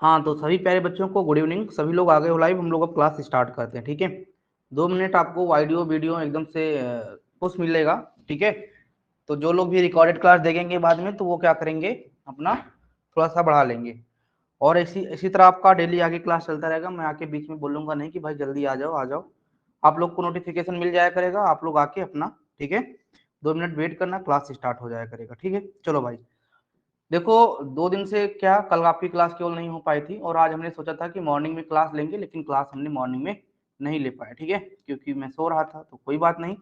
हाँ, तो सभी प्यारे बच्चों को गुड इवनिंग। सभी लोग आ गए हो लाइव, हम लोग अब क्लास स्टार्ट करते हैं। ठीक है, 2 मिनट आपको वीडियो वीडियो एकदम से पुश मिलेगा। ठीक है, तो जो लोग भी रिकॉर्डेड क्लास देखेंगे बाद में, तो वो क्या करेंगे, अपना थोड़ा सा बढ़ा लेंगे। और इसी तरह आपका डेली आगे क्लास चलता रहेगा। मैं आके बीच में बोलूंगा नहीं कि भाई जल्दी आ जाओ आ जाओ। आप लोग को नोटिफिकेशन मिल जाया करेगा, आप लोग आके अपना, ठीक है, 2 मिनट वेट करना, क्लास स्टार्ट हो जाया करेगा। ठीक है, चलो भाई। देखो, 2 दिन से क्या, कल आपकी क्लास केवल नहीं हो पाई थी, और आज हमने सोचा था कि मॉर्निंग में क्लास लेंगे, लेकिन क्लास हमने मॉर्निंग में नहीं ले पाए। ठीक है, क्योंकि मैं सो रहा था, तो कोई बात नहीं।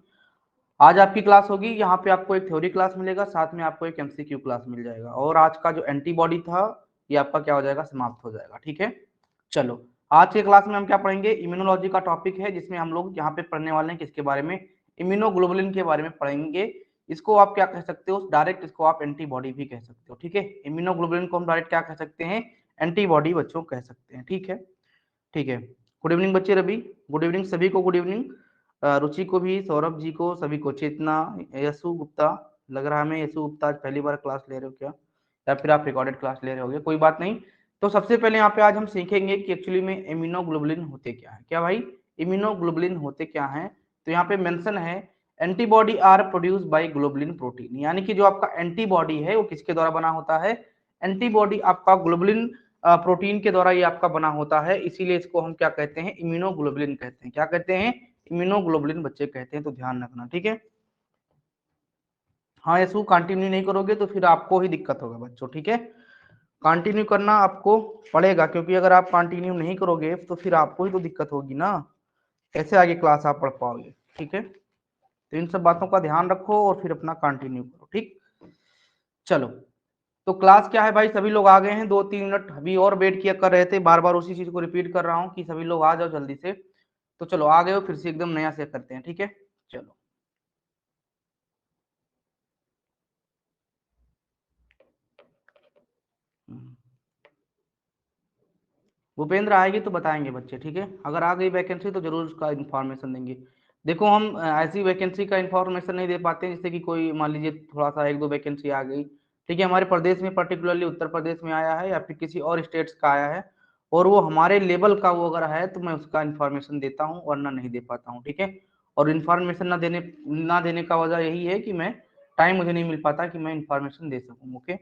आज आपकी क्लास होगी। यहाँ पे आपको एक थ्योरी क्लास मिलेगा, साथ में आपको एक एमसीक्यू क्लास मिल जाएगा, और आज का जो एंटीबॉडी था ये आपका क्या हो जाएगा, समाप्त हो जाएगा। ठीक है, चलो। आज के क्लास में हम क्या पढ़ेंगे, इम्यूनोलॉजी का टॉपिक है, जिसमें हम लोग यहाँ पे पढ़ने वाले हैं किसके बारे में, इम्यूनोग्लोबुलिन के बारे में पढ़ेंगे। इसको आप क्या कह सकते हो, डायरेक्ट इसको आप एंटीबॉडी भी कह सकते हो। ठीक है, इम्यूनोग्लोबुलिन को हम डायरेक्ट क्या कह सकते हैं, एंटीबॉडी बच्चों कह सकते हैं। ठीक है, ठीक है। गुड इवनिंग बच्चे, रवि गुड इवनिंग, सभी को गुड इवनिंग। रुचि को भी, सौरभ जी को, सभी को, चेतना, यशु गुप्ता, लग रहा है हमें यशु गुप्ता आज पहली बार क्लास ले रहे हो क्या, या फिर आप रिकॉर्डेड क्लास ले रहे होगे, कोई बात नहीं। तो सबसे पहले यहाँ पे आज हम सीखेंगे कि एक्चुअली में इम्यूनोग्लोबुलिन होते क्या है। क्या भाई, इम्यूनोग्लोबुलिन होते क्या है, तो यहाँ पे मेंशन है, antibody are produce by globulin protein, यानी कि जो आपका एंटीबॉडी है वो किसके द्वारा बना होता है, एंटीबॉडी आपका ग्लोबुलिन प्रोटीन के द्वारा ये आपका बना होता है। इसीलिए इसको हम क्या कहते हैं, इम्यूनोग्लोबुलिन कहते हैं। क्या कहते हैं, इम्यूनोग्लोबुलिन बच्चे कहते हैं, तो ध्यान रखना। ठीक है, हाँ यशु, कंटिन्यू नहीं करोगे तो फिर आपको ही दिक्कत होगा बच्चों। ठीक है, कंटिन्यू करना आपको पड़ेगा, क्योंकि अगर आप कंटिन्यू नहीं करोगे तो फिर आपको ही तो दिक्कत होगी ना, कैसे आगे क्लास आप पढ़ पाओगे। ठीक है, तो इन सब बातों का ध्यान रखो और फिर अपना कंटिन्यू करो। ठीक, चलो। तो क्लास क्या है भाई, सभी लोग आ गए हैं, 2-3 मिनट अभी और वेट किया कर रहे थे, बार बार उसी चीज को रिपीट कर रहा हूँ कि सभी लोग आ जाओ जल्दी से। तो चलो आ गए हो, फिर से एकदम नया से करते हैं। ठीक है, चलो। भूपेंद्र आएगी तो बताएंगे बच्चे। ठीक है, अगर आ गई वैकेंसी तो जरूर उसका इन्फॉर्मेशन देंगे। देखो, हम ऐसी वैकेंसी का इन्फॉर्मेशन नहीं दे पाते हैं, जैसे कि कोई मान लीजिए थोड़ा सा 1-2 वैकेंसी आ गई, ठीक है, हमारे प्रदेश में, पर्टिकुलरली उत्तर प्रदेश में आया है, या फिर किसी और स्टेट्स का आया है, और वो हमारे लेवल का वो अगर है, तो मैं उसका इन्फॉर्मेशन देता हूँ, वरना नहीं दे पाता हूँ। ठीक है, और इन्फॉर्मेशन ना देने का वजह यही है कि मैं, टाइम मुझे नहीं मिल पाता कि मैं इन्फॉर्मेशन दे सकूँ। ओके,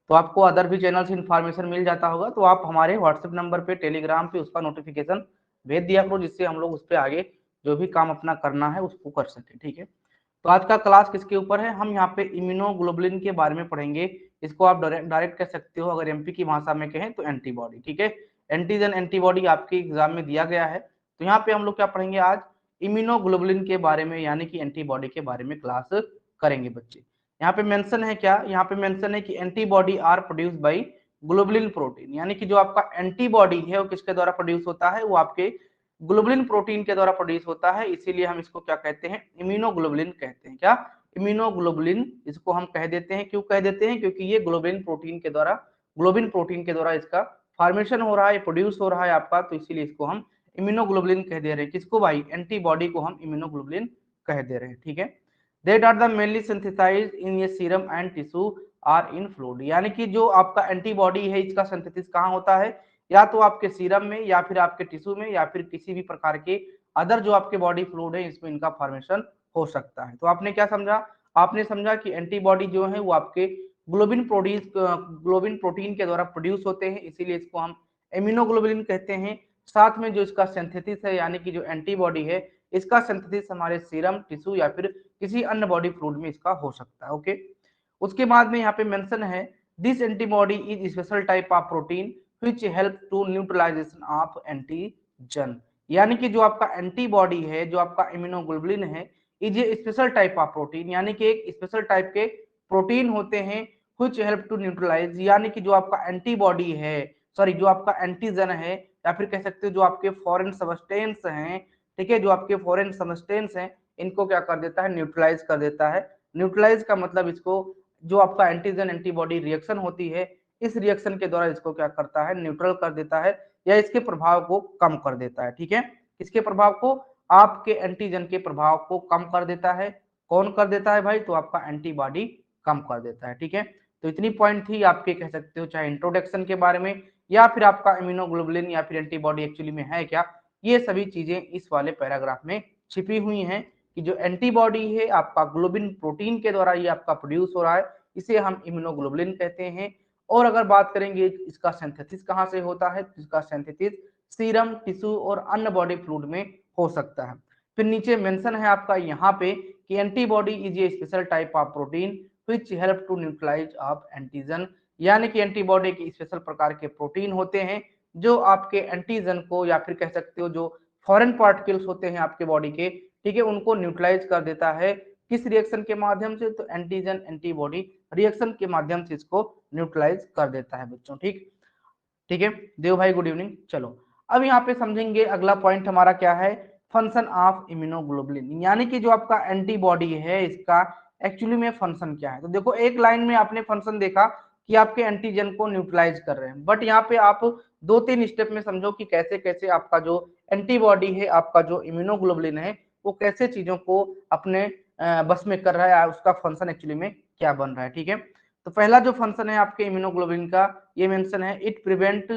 तो आपको अदर भी चैनल से इन्फॉर्मेशन मिल जाता होगा, तो आप हमारे व्हाट्सएप नंबर पे, टेलीग्राम पे उसका नोटिफिकेशन भेज दिया करो, जिससे हम लोग उस पर आगे जो भी काम अपना करना है उसको कर सके। ठीक है, तो आज का क्लास किसके ऊपर है, हम यहाँ पे इम्यूनोग्लोबुलिन के बारे में पढ़ेंगे। इसको आप डायरेक्ट कह सकते हो, अगर एमपी की भाषा में कहें तो एंटीबॉडी। ठीक है, एंटीजन एंटीबॉडी आपके एग्जाम में दिया गया है, तो यहाँ पे हम लोग क्या पढ़ेंगे आज, इम्यूनोग्लोबुलिन के बारे में, यानी कि एंटीबॉडी के बारे में क्लास करेंगे बच्चे। यहाँ पे मेंशन है क्या, यहाँ पे मेंशन है कि antibody are produce by globulin protein, यानी कि जो आपका एंटीबॉडी है वो किसके द्वारा प्रोड्यूस होता है, वो आपके ग्लोबुलिन प्रोटीन के द्वारा प्रोड्यूस होता है। इसीलिए हम इसको क्या कहते हैं, इम्यूनोग्लोबुलिन कहते हैं। क्या, इम्यूनोग्लोबुलिन इसको हम कह देते हैं। क्यों कह देते हैं, क्योंकि ये ग्लोबुलिन प्रोटीन के द्वारा इसका फॉर्मेशन हो रहा है, प्रोड्यूस हो रहा है आपका, तो इसीलिए इसको हम इम्यूनोग्लोबुलिन कह दे रहे हैं। किसको भाई, एंटीबॉडी को हम इम्यूनोग्लोबुलिन कह दे रहे हैं। ठीक है, that are the mainly synthesised in ये serum and tissue are in fluid, यानी कि जो आपका एंटीबॉडी है इसका सिंथेसिस कहाँ होता है, या तो आपके सीरम में, या फिर आपके टिश्यू में, या फिर किसी भी प्रकार के अदर जो आपके बॉडी फ्लूइड है इसमें इनका फॉर्मेशन हो सकता है। तो आपने क्या समझा, आपने समझा कि एंटीबॉडी जो है वो आपके ग्लोबिन प्रोटीन के द्वारा प्रोड्यूस होते हैं, इसीलिए इसको हम इम्यूनोग्लोबुलिन कहते हैं। साथ में जो इसका सिंथेसिस है, यानी कि जो एंटीबॉडी है, इसका सिंथेसिस हमारे सीरम, टिश्यू या फिर किसी अन्य बॉडी फ्लूइड में इसका हो सकता है। ओके, उसके बाद में यहाँ पे मेंशन है, this antibody is special type of protein which help to neutralization of antigen, यानी कि जो आपका एंटीबॉडी है, जो आपका इम्यूनोग्लोबुलिन है, is a special type of protein, यानी कि एक स्पेशल टाइप के प्रोटीन होते हैं, विच हेल्प टू न्यूट्रलाइज, यानी कि जो आपका एंटीबॉडी है, सॉरी जो आपका एंटीजन है, या फिर कह सकते हो जो आपके फॉरेन सबस्टेंस हैं, ठीक है, जो आपके फॉरेन सबस्टेंस हैं, इनको क्या कर देता है, न्यूट्रलाइज कर देता है। न्यूट्रलाइज का मतलब इसको, जो आपका एंटीजन एंटीबॉडी रिएक्शन होती है, इस रिएक्शन के द्वारा इसको क्या करता है, न्यूट्रल कर देता है, या इसके प्रभाव को कम कर देता है। ठीक है, इसके प्रभाव को, आपके एंटीजन के प्रभाव को कम कर देता है। कौन कर देता है भाई, तो आपका एंटीबॉडी कम कर देता है। ठीक है, तो इतनी पॉइंट थी आपके, कह सकते हो चाहे इंट्रोडक्शन के बारे में, या फिर आपका इम्यूनोग्लोबुलिन या फिर एंटीबॉडी एक्चुअली में है क्या, ये सभी चीजें इस वाले पैराग्राफ में छिपी हुई हैं कि जो एंटीबॉडी है आपका ग्लोबिन प्रोटीन के द्वारा ये आपका प्रोड्यूस हो रहा है, इसे हम इम्यूनोग्लोबुलिन कहते हैं। और अगर बात करेंगे इसका सिंथेसिस कहाँ से होता है, तो इसका सिंथेसिस सीरम, टिश्यू और अन्य बॉडी फ्लूइड में हो सकता है। फिर नीचे मेंशन है आपका यहाँ पे कि antibody is a special type of protein which help to neutralize of antigen, यानी कि एंटीबॉडी के स्पेशल प्रकार के प्रोटीन होते हैं जो आपके एंटीजन को या फिर कह सकते हो जो फॉरेन पार्टिकल्स होते हैं आपके बॉडी के, ठीक है, उनको न्यूट्रलाइज कर देता है। किस रिएक्शन के माध्यम से, तो एंटीजन एंटीबॉडी रिएक्शन के माध्यम से इसको न्यूट्रलाइज कर देता है बच्चों। ठीक ठीक है देव भाई, गुड इवनिंग। चलो अब यहाँ पे समझेंगे अगला पॉइंट हमारा क्या है, फंक्शन ऑफ इम्यूनोग्लोबुलिन, यानी कि जो आपका एंटीबॉडी है इसका एक्चुअली में फंक्शन क्या है। तो देखो एक लाइन में आपने फंक्शन देखा कि आपके एंटीजन को न्यूट्रलाइज कर रहे हैं, बट यहाँ पे आप 2-3 स्टेप में समझो कि कैसे कैसे आपका जो एंटीबॉडी है, आपका जो इम्यूनोग्लोबुलिन है, वो कैसे चीजों को अपने बस में कर रहा है, उसका फंक्शन एक्चुअली में क्या बन रहा है। ठीक है, तो पहला जो फंक्शन है आपके इम्यूनोग्लोबुलिन का, ये मेंशन है, it prevent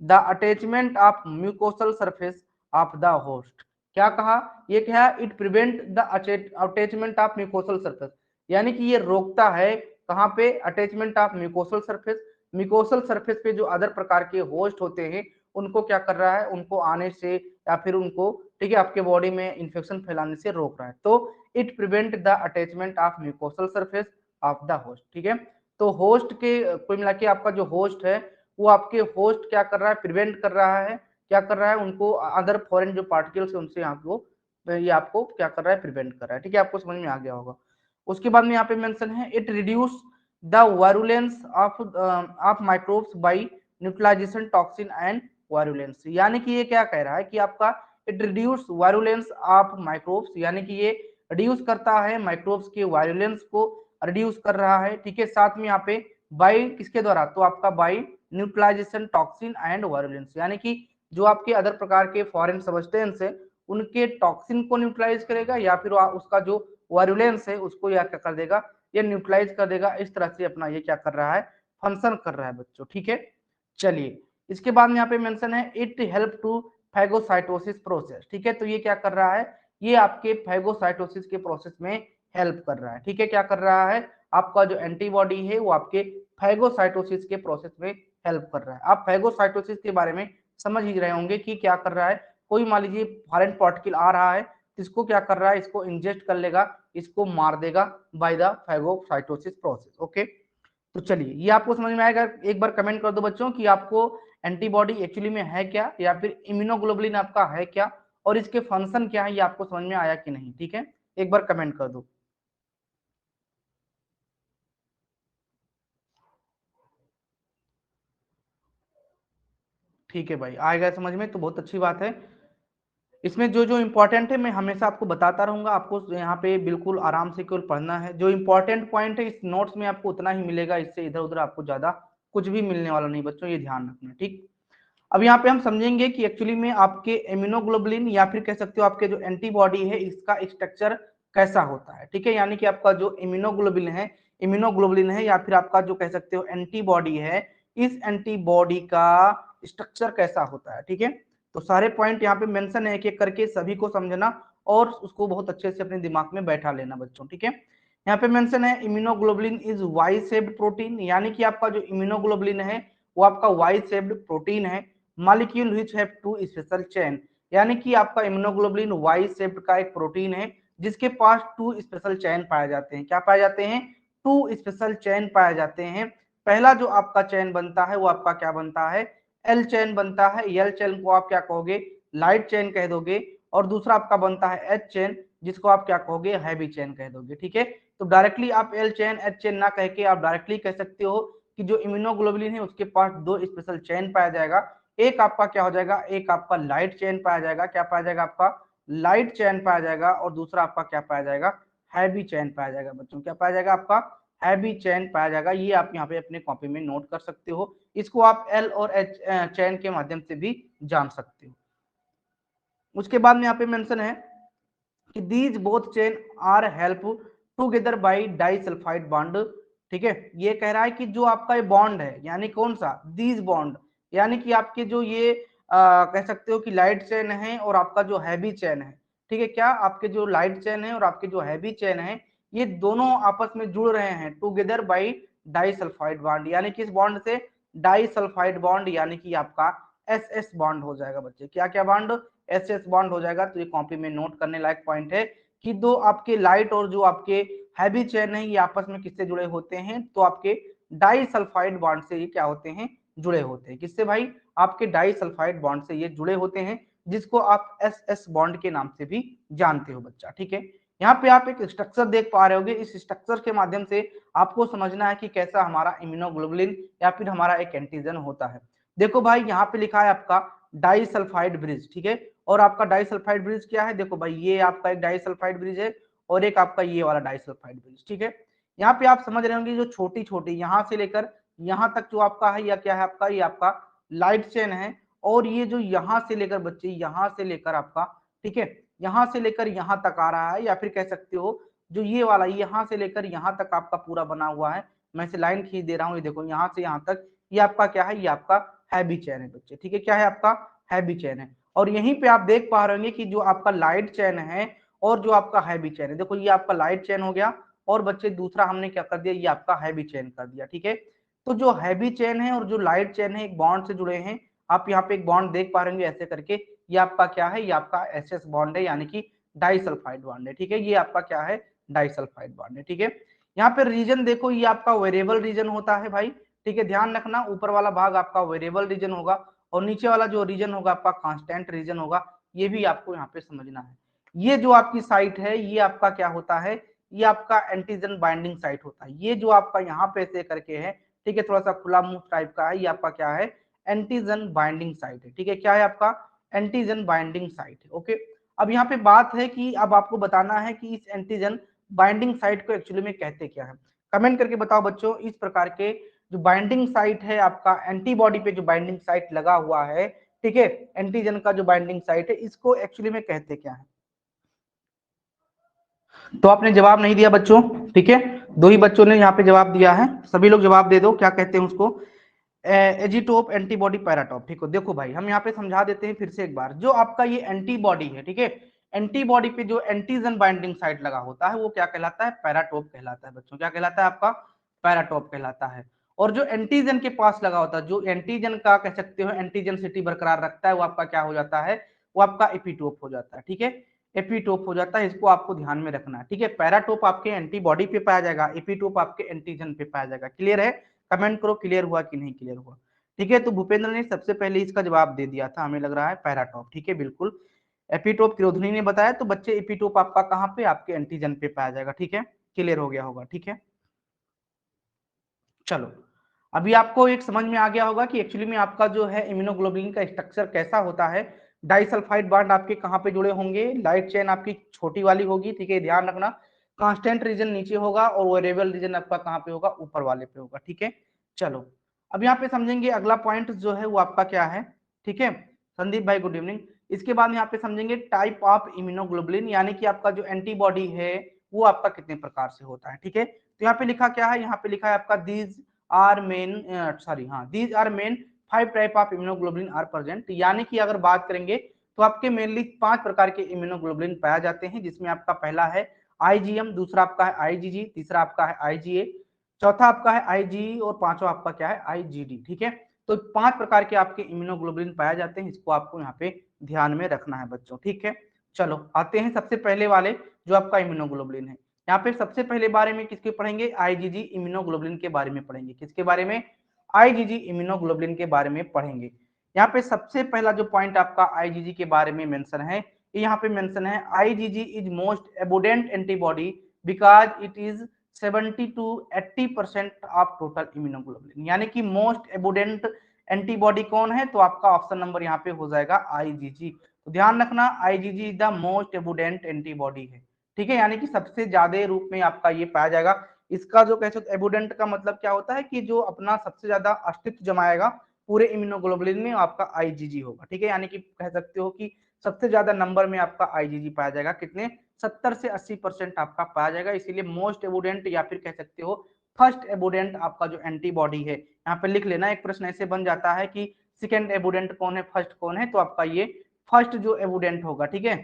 the attachment of mucosal surface of the host. क्या कहा, ये क्या, it prevent the attachment of mucosal surface, यानी कि ये रोकता है कहाँ पे, attachment of mucosal surface, mucosal surface पे जो अदर प्रकार के होस्ट होते हैं उनको क्या कर रहा है, उनको आने से या फिर उनको, ठीक है, आपके बॉडी में इंफेक्शन फैलाने से रोक रहा है। तो it prevent the attachment of mucosal surface of the host. ठीक है, तो होस्ट के कुल मिला के आपका जो होस्ट है वो आपके होस्ट क्या कर रहा है, प्रिवेंट कर रहा है, क्या कर रहा है, उनको अदर फॉरेन जो पार्टिकल्स है उनसे आपको, ये आपको क्या कर रहा है, प्रिवेंट कर रहा है। ठीक है, आपको समझ में आ गया होगा। उसके बाद में यहाँ पे मेंशन है, it reduce the virulence of microbes by neutralization toxin and virulence, यानी कि ये क्या कह रहा है कि आपका it reduce virulence of microbes, यानी कि ये रिड्यूस करता है माइक्रोब्स के वायरुलेंस को, रिड्यूस कर रहा है। ठीक है, साथ में यहाँ पे बाय किसके द्वारा, तो आपका by neutralization toxin and virulence, यानी कि जो आपके अदर प्रकार के फॉरेन सब्सटेंस है उनके टॉक्सिन को न्यूट्रलाइज करेगा या फिर उसका जो वायरुलेंस है उसको या क्या कर देगा, ये न्यूट्रलाइज कर देगा। इस तरह से अपना ये क्या कर रहा है, फंक्शन कर रहा है बच्चों। ठीक है, चलिए इसके बाद में यहाँ पे मेंशन है, it help to phagocytosis process. ठीक है, तो ये क्या कर रहा है, ये आपके फैगोसाइटोसिस के प्रोसेस में हेल्प कर रहा है। ठीक है, क्या कर रहा है, आपका जो एंटीबॉडी है वो आपके फैगोसाइटोसिस के प्रोसेस में हेल्प कर रहा है। आप फैगोसाइटोसिस के बारे में समझ ही रहे होंगे कि क्या कर रहा है, कोई मान लीजिए फॉरेन पार्टिकल आ रहा है, इसको क्या कर रहा है, इसको इंजेक्ट कर लेगा, इसको मार देगा by the phagocytosis process. Okay, तो चलिए ये आपको समझ में आएगा। एक बार कमेंट कर दो बच्चों कि आपको एंटीबॉडी एक्चुअली में है क्या, या फिर इम्यूनोग्लोबुलिन आपका है क्या, और इसके फंक्शन क्या है, ये आपको समझ में आया कि नहीं। ठीक है, एक बार कमेंट कर दो। ठीक है भाई, आएगा समझ में तो बहुत अच्छी बात है। इसमें जो जो इंपॉर्टेंट है मैं हमेशा आपको बताता रहूंगा, आपको यहाँ पे बिल्कुल आराम से केवल पढ़ना है। जो इंपॉर्टेंट पॉइंट है इस नोट्स में आपको उतना ही मिलेगा, इससे इधर उधर आपको ज्यादा कुछ भी मिलने वाला नहीं बच्चों, ये ध्यान रखना। ठीक, अब यहाँ पे हम समझेंगे कि एक्चुअली में आपके इम्यूनोग्लोबुलिन या फिर कह सकते हो आपके जो एंटीबॉडी है इसका स्ट्रक्चर कैसा होता है। ठीक है, यानी कि आपका जो इम्यूनोग्लोबुलिन है या फिर आपका जो कह सकते हो एंटीबॉडी है, इस एंटीबॉडी का स्ट्रक्चर कैसा होता है। ठीक है, तो सारे पॉइंट यहाँ पे मेंशन है, एक एक करके सभी को समझना और उसको बहुत अच्छे से अपने दिमाग में बैठा लेना बच्चों। ठीक है, यहाँ पे मेंशन है, immunoglobulin is Y shaped protein, यानी कि आपका जो इम्यूनोग्लोबुलिन है वो आपका वाई शेप्ड प्रोटीन है। Molecule which have two special chain, यानी कि आपका इम्यूनोग्लोबुलिन वाई शेप्ड का एक प्रोटीन है जिसके पास 2 स्पेशल चेन पाए जाते हैं। क्या पाए जाते हैं, 2 स्पेशल चेन पाए जाते हैं। पहला जो आपका चेन बनता है वो आपका क्या बनता है, एल चेन बनता है। एल चेन को आप क्या कहोगे, लाइट चेन कह दोगे। और दूसरा आपका बनता है एच चेन, जिसको आप क्या कहोगे, हैवी चेन कह दोगे। ठीक है, तो डायरेक्टली आप एल चेन एच चेन ना कह के आप डायरेक्टली कह सकते हो कि जो इम्यूनोग्लोबुलिन है उसके पास 2 स्पेशल चेन पाया जाएगा। एक आपका क्या हो जाएगा, एक आपका लाइट चेन पाया जाएगा। क्या पाया जाएगा, आपका लाइट चेन पाया जाएगा। और दूसरा आपका क्या पाया जाएगा, हैवी चेन पाया जाएगा बच्चों। क्या पाया जाएगा, आपका हैवी चेन पाया जाएगा। ये आप यहाँ पे अपने कॉपी में नोट कर सकते हो। इसको आप एल और एच चेन के माध्यम से भी जान सकते हो। उसके बाद में यहाँ पे मेंशन है कि these both chain are help together by disulphide bond. ठीक है, ये कह रहा है कि जो आपका ये बॉन्ड है, यानी कौन सा, दीज बॉन्ड, यानी कि आपके जो ये कह सकते हो कि लाइट चेन है और आपका जो हैवी चेन है, ठीक है, क्या आपके जो लाइट चेन है और आपके जो हैवी चेन है, ये दोनों आपस में जुड़ रहे हैं टुगेदर बाई डाइसल्फाइड बॉन्ड, यानी कि इस बॉन्ड से डाइसल्फाइड बॉन्ड यानी कि आपका एस एस बॉन्ड हो जाएगा बच्चे। क्या क्या बॉन्ड? एस एस बॉन्ड हो जाएगा। तो ये कॉपी में नोट करने लायक पॉइंट है कि दो आपके लाइट और जो आपके हैवी चेन है ये आपस में किससे जुड़े होते हैं? तो आपके डाइसल्फाइड बॉन्ड से ये क्या होते हैं? जुड़े होते हैं। किससे भाई? आपके डाइसल्फाइड बॉन्ड से ये जुड़े होते हैं, जिसको आप एस एस बॉन्ड के नाम से भी जानते हो बच्चा, ठीक है। यहाँ पे आप एक स्ट्रक्चर देख पा रहे होगे, इस स्ट्रक्चर के माध्यम से आपको समझना है कि कैसा हमारा इम्यूनोग्लोबुलिन या फिर हमारा एक एंटीजन होता है। देखो भाई यहाँ पे लिखा है आपका डाइसल्फाइड ब्रिज, ठीक है। और आपका डाइसल्फाइड ब्रिज क्या है? देखो भाई ये आपका एक डाइसल्फाइड ब्रिज है और एक आपका ये वाला डाइसल्फाइड ब्रिज, ठीक है। यहाँ पे आप समझ रहे होंगे जो छोटी छोटी यहाँ से लेकर यहाँ तक जो आपका है या क्या है आपका, ये आपका लाइट चेन है। और ये जो यहाँ से लेकर बच्चे, यहाँ से लेकर आपका, ठीक है, यहाँ से लेकर यहाँ तक आ रहा है, या फिर कह सकते हो जो ये वाला यहाँ से लेकर यहाँ तक आपका पूरा बना हुआ है। मैं इसे लाइन खींच दे रहा हूँ, ये देखो यहाँ से यहाँ तक, ये आपका क्या है? ये आपका हैवी चेन है बच्चे, ठीक है। क्या है? आपका हैवी चेन है। और यहीं पे आप देख पा रहे होंगे कि जो आपका लाइट चेन है और जो आपका हैवी चेन है, देखो ये आपका लाइट चेन हो गया और बच्चे दूसरा हमने क्या कर दिया? ये आपका हैवी चेन कर दिया, ठीक है। तो जो हैवी चेन है और जो लाइट चेन है एक बॉन्ड से जुड़े हैं। आप यहाँ पे एक बॉन्ड देख पा रहे होंगे ऐसे करके, ये आपका क्या है? ये आपका एस एस बॉन्ड है, यानी कि डाइसल्फाइड बॉन्ड है, ठीक है। ये आपका क्या है? डाइसल्फाइड बॉन्ड है, ठीक है। यहाँ पे रीजन देखो, ये आपका वेरिएबल रीजन होता है भाई, ठीक है। ध्यान रखना, ऊपर वाला भाग आपका वेरिएबल रीजन होगा और नीचे वाला जो रीजन होगा आपका कांस्टेंट रीजन होगा। ये भी आपको यहाँ पे समझना है। ये जो आपकी साइट है ये आपका क्या होता है? ये आपका एंटीजन बाइंडिंग साइट होता है। ये जो आपका यहाँ पे ऐसे करके है, ठीक है, थोड़ा सा खुला मुंह टाइप का है, ये आपका क्या है? एंटीजन बाइंडिंग साइट है, ठीक है। क्या है आपका? एंटीजन बाइंडिंग साइट है, ओके। अब यहाँ पे बात है कि अब आपको बताना है कि इस एंटीजन बाइंडिंग साइट को एक्चुअली में कहते क्या है। कमेंट करके बताओ बच्चों, इस प्रकार के जो बाइंडिंग साइट है आपका एंटीबॉडी पे जो बाइंडिंग साइट लगा हुआ है, ठीक है, एंटीजन का जो बाइंडिंग साइट है, इसको एक्चुअली में कहते क्या है? तो आपने जवाब नहीं दिया बच्चों, ठीक है। दो ही बच्चों ने यहाँ पे जवाब दिया है, सभी लोग जवाब दे दो, क्या कहते हैं उसको? एजिटोप, एंटीबॉडी, पैराटोप, ठीक है। देखो भाई हम यहाँ पे समझा देते हैं फिर से एक बार, जो आपका ये एंटीबॉडी है, ठीक है, एंटीबॉडी पे जो एंटीजन बाइंडिंग साइट लगा होता है वो क्या कहलाता है? पैराटोप कहलाता है बच्चों। क्या कहलाता है आपका? पैराटोप कहलाता है। और जो एंटीजन के पास लगा होता है, जो एंटीजन का कह सकते हो एंटीजन बरकरार रखता है, वो आपका क्या हो जाता है? वो आपका एपिटोप हो जाता है, ठीक है। एपिटोप हो जाता है, इसको आपको ध्यान में रखना है, ठीक है। पैराटोप आपके एंटीबॉडी पे पाया जाएगा, एपिटोप आपके एंटीजन पे पाया जाएगा। क्लियर है? कमेंट करो क्लियर हुआ कि नहीं क्लियर हुआ, ठीक है। तो भूपेंद्र ने सबसे पहले इसका जवाब दे दिया था, हमें लग रहा है पैराटॉप, ठीक है, बिल्कुल। एपिटोप क्रोधनी ने बताया, तो बच्चे एपिटोप आपका कहाँ पे? आपके एंटीजन पे पाया जाएगा, ठीक है। क्लियर हो गया होगा, ठीक है। चलो, अभी आपको एक समझ में आ गया होगा कि एक्चुअली में आपका जो है इम्यूनोग्लोबुलिन का स्ट्रक्चर कैसा होता है। डाइसल्फाइड बॉन्ड आपके कहाँ पे जुड़े होंगे? लाइट चेन आपकी छोटी वाली होगी, ठीक है, ध्यान रखना। कांस्टेंट रीजन नीचे होगा और वेरिएबल रीजन आपका कहाँ पे होगा? ऊपर वाले पे होगा, ठीक है। चलो, अब यहाँ पे समझेंगे अगला पॉइंट जो है वो आपका क्या है, ठीक है। संदीप भाई गुड इवनिंग। इसके बाद यहाँ पे समझेंगे टाइप ऑफ इम्यूनोग्लोबुलिन, यानी कि आपका जो एंटीबॉडी है वो आपका कितने प्रकार से होता है, ठीक है। तो यहाँ पे लिखा क्या है? यहाँ पे लिखा है आपका दीज आर मेन, सॉरी हाँ, these are main 5 type of immunoglobulin are present, यानी कि अगर बात करेंगे तो आपके मेनली 5 प्रकार के इम्यूनोग्लोबुलिन पाया जाते हैं, जिसमें आपका पहला है आईजीएम, दूसरा आपका है आईजीजी, तीसरा आपका है आईजीए, चौथा आपका है आईजीई और पांचवा आपका क्या है? आईजीडी, ठीक है। तो 5 प्रकार के आपके इम्यूनोग्लोबुलिन पाए जाते हैं, इसको आपको यहाँ पे ध्यान में रखना है बच्चों, ठीक है। चलो आते हैं सबसे पहले वाले जो आपका इम्यूनोग्लोबुलिन है। यहाँ पे सबसे पहले बारे में किसके पढ़ेंगे? आईजीजी इम्यूनोग्लोबुलिन के बारे में पढ़ेंगे। किसके बारे में? आईजीजी इम्यूनोग्लोबुलिन के बारे में पढ़ेंगे। यहाँ पे सबसे पहला जो पॉइंट आपका आईजीजी के बारे में मेंशन है, यहाँ पे मेंशन है IgG is most abundant antibody because it is 70 to 80% of total immunoglobulin, यानी कि मोस्ट एबुडेंट एंटीबॉडी कौन है? तो आपका ऑप्शन नंबर यहाँ पे हो जाएगा आईजीजी। तो ध्यान रखना, IgG is the most abundant antibody है, ठीक है, यानी कि सबसे ज्यादा रूप में आपका ये पाया जाएगा। इसका जो कह सकते एबुडेंट का मतलब क्या होता है कि जो अपना सबसे ज्यादा अस्तित्व जमाएगा पूरे इम्यूनोग्लोबुलिन में, आपका आईजीजी होगा, ठीक है। यानी कि कह सकते हो कि सबसे ज्यादा नंबर में आपका आईजीजी पाया जाएगा, कितने? 70 से 80% आपका पाया जाएगा, इसीलिए मोस्ट एबुडेंट या फिर कह सकते हो फर्स्ट एबुडेंट आपका जो एंटीबॉडी है। यहाँ पे लिख लेना, एक प्रश्न ऐसे बन जाता है कि सेकेंड एबुडेंट कौन है, फर्स्ट कौन है, तो आपका ये फर्स्ट जो एबुडेंट होगा, ठीक है,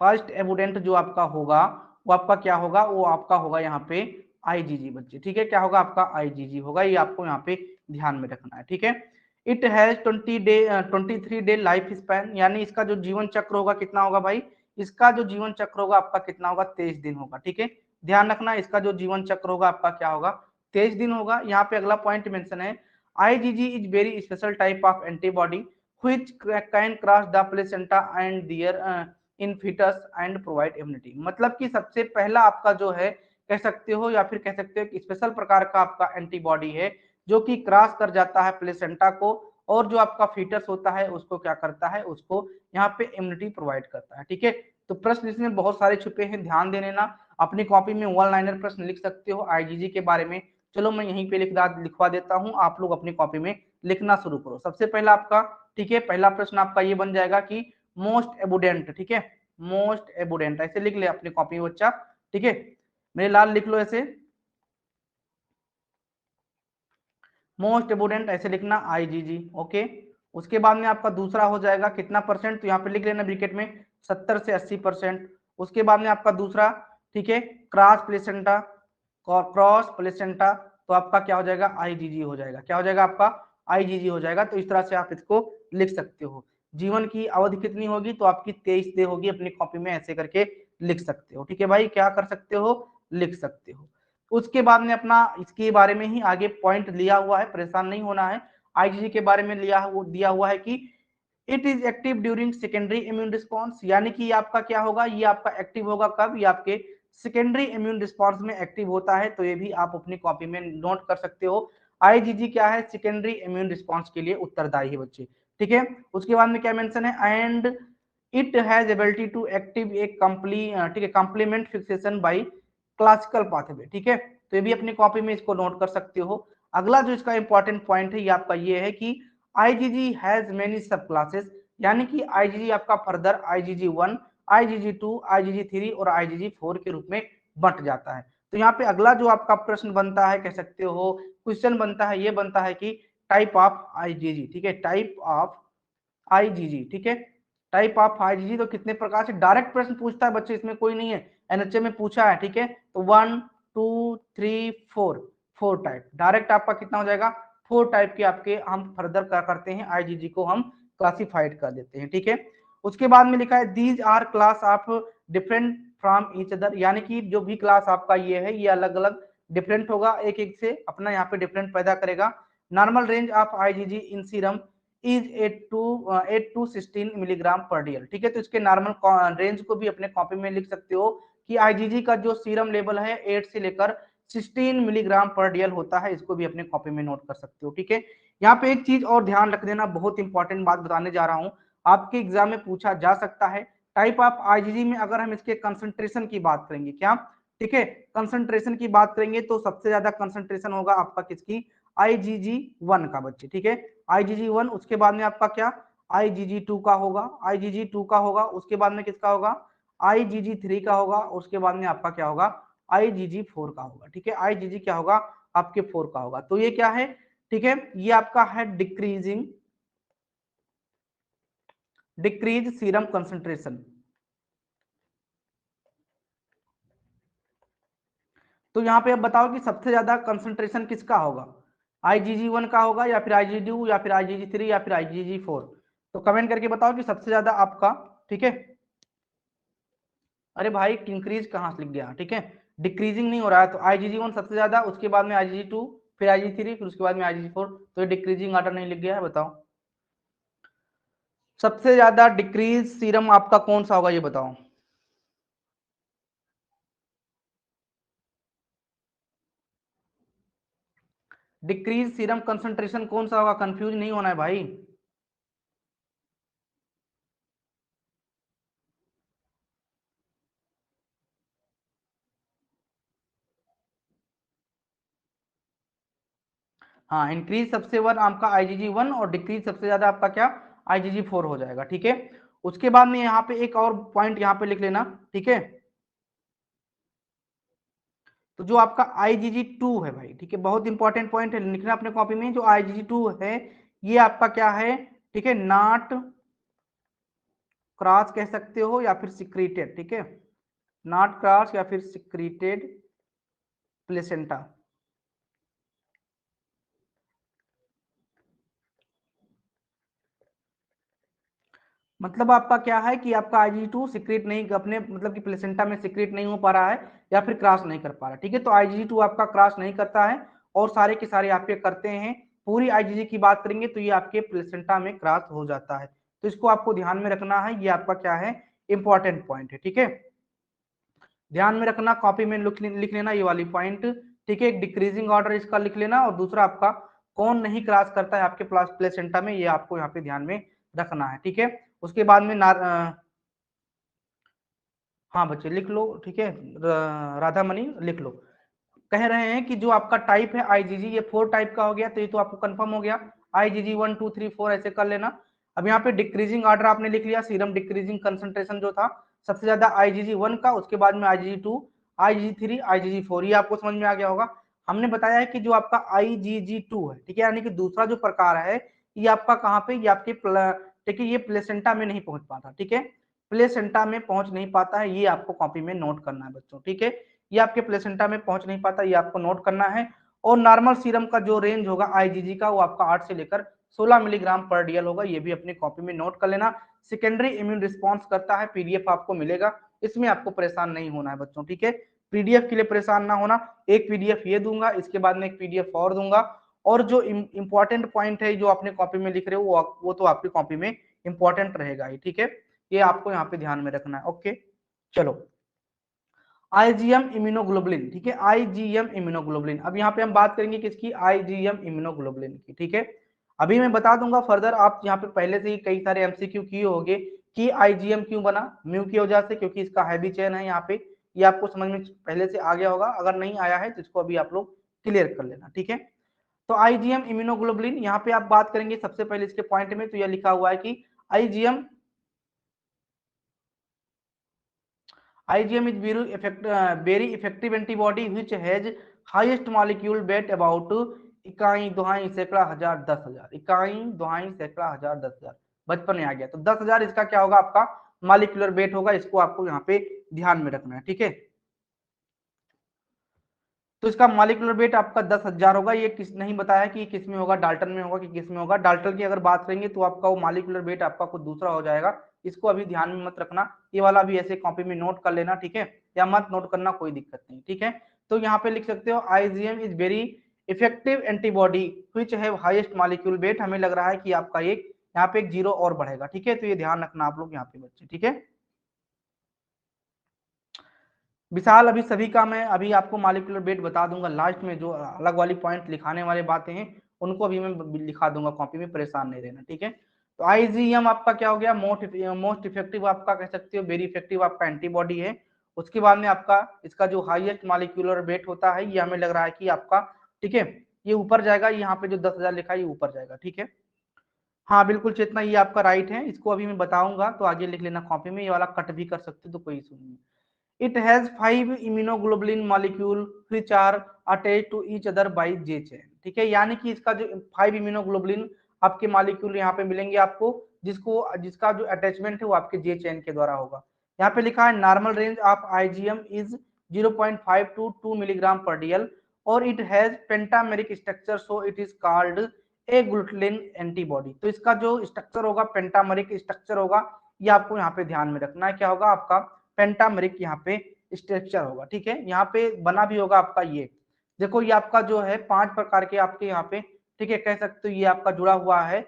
फर्स्ट एबुडेंट जो आपका होगा वो आपका क्या होगा, वो आपका होगा यहाँ पे आईजीजी बच्चे, ठीक है, क्या होगा आपका आईजीजी होगा, ये आपको यहाँ पे ध्यान में रखना है, ठीक है। It has 23 day life span, यानी इसका जो जीवन चक्र होगा कितना होगा भाई, इसका जो जीवन चक्र होगा आपका कितना होगा, 23 दिन होगा, ठीक है, ध्यान रखना, इसका जो जीवन चक्र होगा आपका क्या होगा, 23 दिन होगा। यहाँ पे अगला पॉइंट मेंशन है, IgG is very special type of antibody which can cross the placenta and there in foetus and provide immunity, मतलब कि सबसे पहला आपका जो है कह सकते हो या फिर कह सकते हो कि स्पेशल प्रकार का आपका एंटीबॉडी है जो कि क्रॉस कर जाता है प्लेसेंटा को, और जो आपका फीटस होता है उसको क्या करता है, उसको यहाँ पे इम्यूनिटी प्रोवाइड करता है, ठीक है। तो प्रश्न इसमें बहुत सारे छुपे हैं, ध्यान दे लेना, अपनी कॉपी में वन लाइनर प्रश्न लिख सकते हो आईजीजी के बारे में। चलो मैं यहीं पे लिखवा देता हूँ, आप लोग अपनी कॉपी में लिखना शुरू करो। सबसे पहला आपका, ठीक है, पहला प्रश्न आपका ये बन जाएगा कि मोस्ट एबुडेंट, ठीक है, मोस्ट एबुडेंट ऐसे लिख ले अपनी कॉपी में बच्चा, ठीक है, मेरे लाल लिख लो ऐसे, मोस्ट एबुडेंट ऐसे लिखना आईजीजी, ओके। उसके बाद में आपका दूसरा हो जाएगा कितना परसेंट, तो यहाँ पे लिख लेना ब्रैकेट में 70 से 80%। उसके बाद में आपका दूसरा, ठीक है, क्रॉस प्लेसेंटा, क्रॉस प्लेसेंटा, तो आपका क्या हो जाएगा, आईजीजी हो जाएगा, क्या हो जाएगा आपका आईजीजी हो जाएगा। तो इस तरह से आप इसको लिख सकते हो। जीवन की अवधि कितनी होगी, तो आपकी 23 दिन होगी, अपनी कॉपी में ऐसे करके लिख सकते हो, ठीक है भाई, क्या कर सकते हो, लिख सकते हो। उसके बाद में अपना इसके बारे में ही आगे पॉइंट लिया हुआ है, परेशान नहीं होना है। आईजीजी के बारे में दिया हुआ है कि it is active during secondary immune response, यानी कि आपका क्या होगा, ये आपका एक्टिव होगा कब, ये आपके सेकेंडरी इम्यून रिस्पॉन्स में एक्टिव होता है, तो ये भी आप अपनी कॉपी में नोट कर सकते हो। आईजीजी क्या है, सेकेंडरी इम्यून रिस्पॉन्स के लिए उत्तरदायी है बच्चे, ठीक है। उसके बाद में क्या मेंशन है, and it has ability to activate ठीक है, complement fixation by classical pathway, ठीक है, तो ये भी अपनी कॉपी में इसको नोट कर सकते हो। अगला जो इसका इंपॉर्टेंट पॉइंट है ये आपका ये है कि आईजीजी हैज मेनी सब क्लासेस, यानी कि आईजीजी आपका फर्दर आईजीजी 1, आईजीजी 2, आईजीजी 3 और आईजीजी 4 के रूप में बंट जाता है। तो यहाँ पे अगला जो आपका प्रश्न बनता है, कह सकते हो क्वेश्चन बनता है, ये बनता है कि टाइप ऑफ आईजीजी, ठीक है, टाइप ऑफ आईजीजी, ठीक है, टाइप ऑफ आईजीजी, तो कितने प्रकार से डायरेक्ट प्रश्न पूछता है बच्चे, इसमें कोई नहीं है, एनएचए में पूछा है, ठीक है, तो 1 2 3 4 4 टाइप, डायरेक्ट आपका कितना हो जाएगा, 4 टाइप के आपके हम फर्दर क्या करते हैं, आईजीजी को हम क्लासिफाइड कर देते हैं, ठीक है। उसके बाद में लिखा है these are class of different from each other, यानी कि जो भी क्लास आपका ये है ये अलग अलग डिफरेंट होगा, एक एक से अपना यहाँ पे डिफरेंट पैदा करेगा। Normal range of IgG in serum is 8 to 16 milligram per DL, ठीक है, तो इसके नॉर्मल रेंज को भी अपने कॉपी में लिख सकते हो कि आईजीजी का जो सीरम लेवल है 8 से लेकर 16 मिलीग्राम पर डीएल होता है, इसको भी अपने कॉपी में नोट कर सकते हो, ठीक है। यहाँ पे एक चीज और ध्यान रख देना, बहुत इंपॉर्टेंट बात बताने जा रहा हूँ, आपके एग्जाम में पूछा जा सकता है। टाइप ऑफ आईजीजी में अगर हम इसके कंसंट्रेशन की बात करेंगे, क्या, ठीक है, कंसंट्रेशन की बात करेंगे तो सबसे ज्यादा कंसंट्रेशन होगा आपका किसकी, आईजीजी 1 का बच्चे, ठीक है, आईजीजी 1, उसके बाद में आपका क्या, आईजीजी 2 का होगा, आईजीजी 2 का होगा, उसके बाद में किसका होगा, आईजीजी 3 का होगा, उसके बाद में आपका क्या होगा, आईजीजी 4 का होगा, ठीक है, आईजीजी क्या होगा आपके 4 का होगा। तो ये क्या है, ठीक है, ये आपका है डिक्रीज सीरम कंसंट्रेशन। तो यहाँ पे अब बताओ कि सबसे ज्यादा कंसंट्रेशन किसका होगा, आईजीजी 1 का होगा या फिर आईजीजी 2 या फिर आईजीजी 3 या फिर आईजीजी 4, तो कमेंट करके बताओ कि सबसे ज्यादा आपका, ठीक है। अरे भाई इंक्रीज कहाँ से लिख गया, ठीक है, डिक्रीजिंग नहीं हो रहा है, तो आईजीजी 1 सबसे ज्यादा, उसके बाद में आईजीजी 2, फिर आईजीजी 3, फिर उसके बाद में आईजीजी 4, तो ये डिक्रीजिंग ऑर्डर नहीं लिख गया है, बताओ सबसे ज्यादा डिक्रीज सीरम आपका कौन सा होगा, ये बताओ। डिक्रीज सीरम कंसंट्रेशन कौन सा होगा, कंफ्यूज नहीं होना है भाई। हाँ, इंक्रीज सबसे वन आपका आईजीजी 1 और डिक्रीज सबसे ज्यादा आपका क्या, आईजीजी 4 हो जाएगा, ठीक है। उसके बाद में यहाँ पे एक और पॉइंट यहाँ पे लिख लेना, ठीक है, तो जो आपका IgG2 है भाई, ठीक है, बहुत इंपॉर्टेंट पॉइंट है, लिखना अपने कॉपी में। जो IgG2 है ये आपका क्या है, ठीक है, नॉट क्रॉस कह सकते हो या फिर सिक्रीटेड, ठीक है, नॉट क्रॉस या फिर सिक्रीटेड प्लेसेंटा। मतलब आपका क्या है कि आपका IgG2 सिक्रेट नहीं, अपने मतलब कि प्लेसेंटा में सिक्रेट नहीं हो पा रहा है या फिर क्रॉस नहीं कर पा रहा, ठीक है। तो IgG2 आपका क्रॉस नहीं करता है और सारे के सारे आपके करते हैं। पूरी IgG की बात करेंगे तो ये आपके प्लेसेंटा में क्रॉस हो जाता है। तो इसको आपको ध्यान में रखना है, ये आपका क्या है, इंपॉर्टेंट पॉइंट है, ठीक है। ध्यान में रखना, कॉपी में लिख लेना ये वाली पॉइंट, ठीक है। एक डिक्रीजिंग ऑर्डर इसका लिख लेना, और दूसरा आपका कौन नहीं क्रॉस करता है आपके प्लेसेंटा में, ये आपको यहाँ पे ध्यान में रखना है, ठीक है। उसके बाद में हाँ बच्चे लिख लो, ठीक है, राधा मणि लिख लो। कह रहे हैं कि जो आपका टाइप है IgG, ये 4 टाइप का हो गया, तो ये तो आपको कंफर्म हो गया, IgG 1 2 3 4 ऐसे कर लेना। अब यहाँ पे डिक्रीजिंग ऑर्डर आपने लिख लिया, सीरम डिक्रीजिंग कंसंट्रेशन जो था सबसे ज्यादा IgG 1 का, उसके बाद में IgG 2, IgG 3, IgG 4, ये आपको समझ में आ गया होगा। हमने बताया है कि जो आपका IgG 2 है, ठीक है, यानी कि दूसरा जो प्रकार है, ये आपका कहाँ पे, ये आपके ठीक है, ये प्लेसेंटा में नहीं पहुंच पाता, ठीक है, प्लेसेंटा में पहुंच नहीं पाता है, ये आपको कॉपी में नोट करना है बच्चों, ठीक है। ये आपके प्लेसेंटा में पहुंच नहीं पाता, ये आपको नोट करना है। और नॉर्मल सीरम का जो रेंज होगा IgG का, वो आपका 8 से लेकर 16 मिलीग्राम पर डीएल होगा, ये भी अपनी कॉपी में नोट कर लेना। सेकेंडरी इम्यून रिस्पॉन्स करता है, पीडीएफ आपको मिलेगा, इसमें आपको परेशान नहीं होना है बच्चों, ठीक है। पीडीएफ के लिए परेशान ना होना, एक पीडीएफ ये दूंगा, इसके बाद में एक पीडीएफ और दूंगा, और जो इंपॉर्टेंट पॉइंट है जो अपने कॉपी में लिख रहे हो वो तो आपकी कॉपी में इंपॉर्टेंट रहेगा ही, ठीक है। ये आपको यहाँ पे ध्यान में रखना है, ओके। चलो, IgM इम्यूनोग्लोबुलिन, ठीक है, IgM इम्यूनोग्लोबुलिन। अब यहाँ पे हम बात करेंगे किसकी, IgM इम्यूनोग्लोबुलिन की, ठीक है। अभी मैं बता दूंगा फर्दर, आप यहाँ पे पहले से ही कई सारे एमसीक्यू किए होंगे कि IgM क्यों बना, म्यू की वजह से, क्योंकि इसका हैवी चेन है यहाँ पे, ये आपको समझ में पहले से आ गया होगा, अगर नहीं आया है तो इसको अभी आप लोग क्लियर कर लेना, ठीक है। तो IgM इम्यूनोग्लोबुलिन, यहाँ पे आप बात करेंगे सबसे पहले इसके पॉइंट में, तो यह लिखा हुआ है कि IgM IgM is very effective antibody which has highest molecule weight about इकाई दुहाई सैकड़ा हजार 10,000, इकाई दुहाई सैकड़ा हजार 10,000, बचपन में आ गया। तो 10,000 इसका क्या होगा, आपका मॉलिक्यूलर वेट होगा, इसको आपको यहाँ पे ध्यान में रखना है, ठीक है। तो इसका मॉलिक्यूलर वेट आपका 10,000 होगा। ये किस नहीं बताया कि किस में होगा, डाल्टन में होगा कि किस में होगा। डाल्टन की अगर बात करेंगे तो आपका वो मॉलिक्यूलर वेट आपका कुछ दूसरा हो जाएगा, इसको अभी ध्यान में मत रखना, ये वाला भी ऐसे कॉपी में नोट कर लेना, ठीक है, या मत नोट करना, कोई दिक्कत नहीं, ठीक है। तो यहाँ पे लिख सकते हो IgM is very effective antibody which have highest molecule weight. हमें लग रहा है कि आपका एक यहाँ पे एक जीरो और बढ़ेगा, ठीक है, तो ये ध्यान रखना आप लोग यहाँ पे बच्चे, ठीक है। विशाल, अभी सभी का मैं अभी आपको मॉलिक्यूलर वेट बता दूंगा लास्ट में, जो अलग वाली पॉइंट लिखाने वाले बातें हैं उनको अभी मैं लिखा दूंगा कॉपी में, परेशान नहीं रहना, ठीक है। तो IgM आपका क्या हो गया, मोस्ट इफेक्टिव आपका कह सकते हो, वेरी इफेक्टिव आपका एंटीबॉडी है। उसके बाद में आपका इसका जो हाईएस्ट मॉलिक्यूलर वेट होता है, ये हमें लग रहा है कि आपका, ठीक है, ये ऊपर जाएगा, यहाँ पे जो 10,000 लिखा है ये ऊपर जाएगा, ठीक है। हाँ बिल्कुल चेतना, ये आपका राइट है, इसको अभी मैं बताऊंगा तो आगे लिख लेना कॉपी में, ये वाला कट भी कर सकते हो तो कोई इशू नहीं। It has 5 immunoglobulin molecule which are attached to each other by J chain, ठीक है, यानी कि इसका जो 5 इम्यूनोग्लोबुलिन आपके मॉलिक्यूल यहाँ पे मिलेंगे आपको, जिसका जो अटैचमेंट है वो आपके J चेन के द्वारा होगा। यहाँ पे लिखा है normal range of IgM is 0.5 to 2 milligram per DL, और it has pentameric structure, so it is called a agglutinin antibody. तो इसका जो स्ट्रक्चर होगा, पेंटामेरिक स्ट्रक्चर होगा, ये आपको यहाँ पे ध्यान में रखना है, क्या होगा आपका पेंटामेरिक यहाँ पे स्ट्रक्चर होगा, ठीक है। यहाँ पे बना भी होगा आपका, ये देखो, ये आपका जो है 5 प्रकार के आपके यहाँ पे, ठीक है, कह सकते हो ये आपका जुड़ा हुआ है।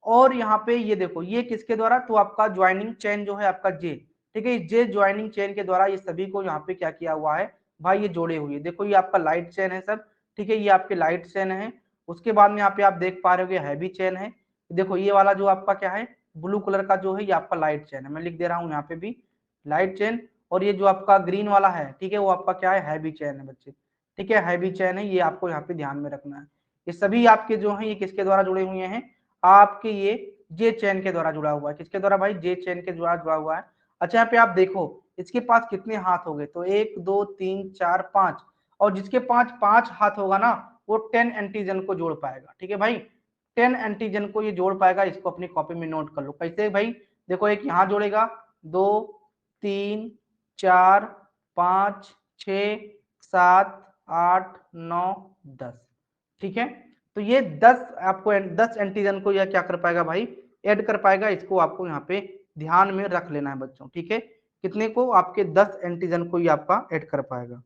और यहाँ पे ये देखो, ये किसके द्वारा, तो आपका ज्वाइनिंग चेन जो है आपका जे, ठीक है, जे ज्वाइनिंग चेन के द्वारा ये सभी को यहाँ पे क्या किया हुआ है भाई, ये जोड़े हुए। देखो ये आपका लाइट चेन है सब, ठीक है, ये आपके लाइट चेन है। उसके बाद में यहाँ पे आप देख पा रहे हो हैवी चेन है। देखो ये वाला जो आपका क्या है, ब्लू कलर का जो है, ये आपका लाइट चेन है, मैं लिख दे रहा हूँ यहाँ पे भी लाइट चेन। और ये जो आपका ग्रीन वाला है, ठीक है, वो आपका क्या है, हैवी चेन है बच्चे, ठीक है, हैवी चेन है, ये आपको यहाँ पे ध्यान में रखना है। ये सभी आपके जो है ये किसके द्वारा जुड़े हुए हैं, आपके ये जे चेन के द्वारा जुड़ा हुआ है। किसके द्वारा भाई, जे चेन के द्वारा जुड़ा हुआ है। अच्छा यहाँ पे आप देखो इसके पास कितने हाथ हो गए, तो 1 2 3 4 5, और जिसके पांच पांच हाथ होगा ना वो 10 एंटीजन को जोड़ पाएगा। ठीक है भाई, 10 एंटीजन को ये जोड़ पाएगा। इसको अपनी कॉपी में नोट कर लो। कैसे भाई, देखो एक यहाँ जोड़ेगा, 2 3 4 5 6 7 8 9 10। ठीक है, तो ये 10 आपको 10 एंटीजन को यह क्या कर पाएगा भाई, ऐड कर पाएगा। इसको आपको यहाँ पे ध्यान में रख लेना है बच्चों। ठीक है, कितने को, आपके 10 एंटीजन को ये आपका ऐड कर पाएगा।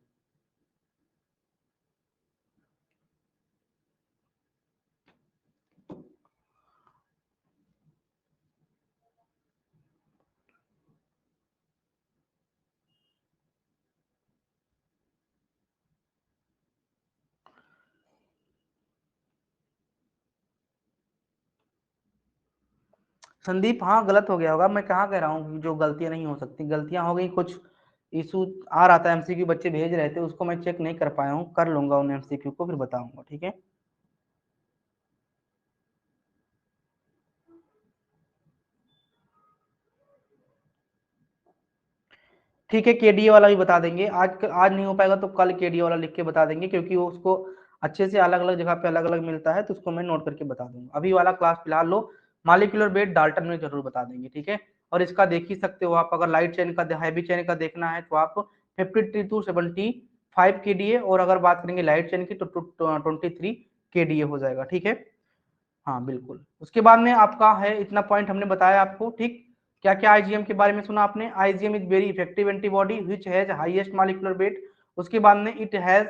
संदीप, हाँ गलत हो गया होगा, मैं कहाँ कह रहा हूँ जो गलतियां नहीं हो सकती, गलतियां हो गई, कुछ इशू आ रहा था, एमसीक्यू बच्चे भेज रहे थे, उसको मैं चेक नहीं कर पाया हूँ, कर लूंगा उन एमसीक्यू को, फिर बताऊंगा। ठीक है, ठीक है, केडीए वाला भी बता देंगे। आज नहीं हो पाएगा तो कल केडीए वाला लिख के बता देंगे, क्योंकि वो उसको अच्छे से अलग अलग जगह पे अलग अलग मिलता है, तो उसको मैं नोट करके बता दूंगा। अभी वाला क्लास फिलहाल लो, मालिकुलर वेट डाल्टन में जरूर बता देंगे। ठीक है, और इसका देख ही सकते हो आप, अगर लाइट चेन का हैवी चेन का देखना है तो आप 53 to 75 केडीए, और अगर बात करेंगे लाइट चेन की तो 23 केडीए हो जाएगा। ठीक है, हाँ बिल्कुल। उसके बाद में आपका है, इतना पॉइंट हमने बताया आपको। ठीक, क्या क्या आईजीएम के बारे में सुना आपने, IgM is very effective antibody which has highest molecular weight. उसके बाद में it has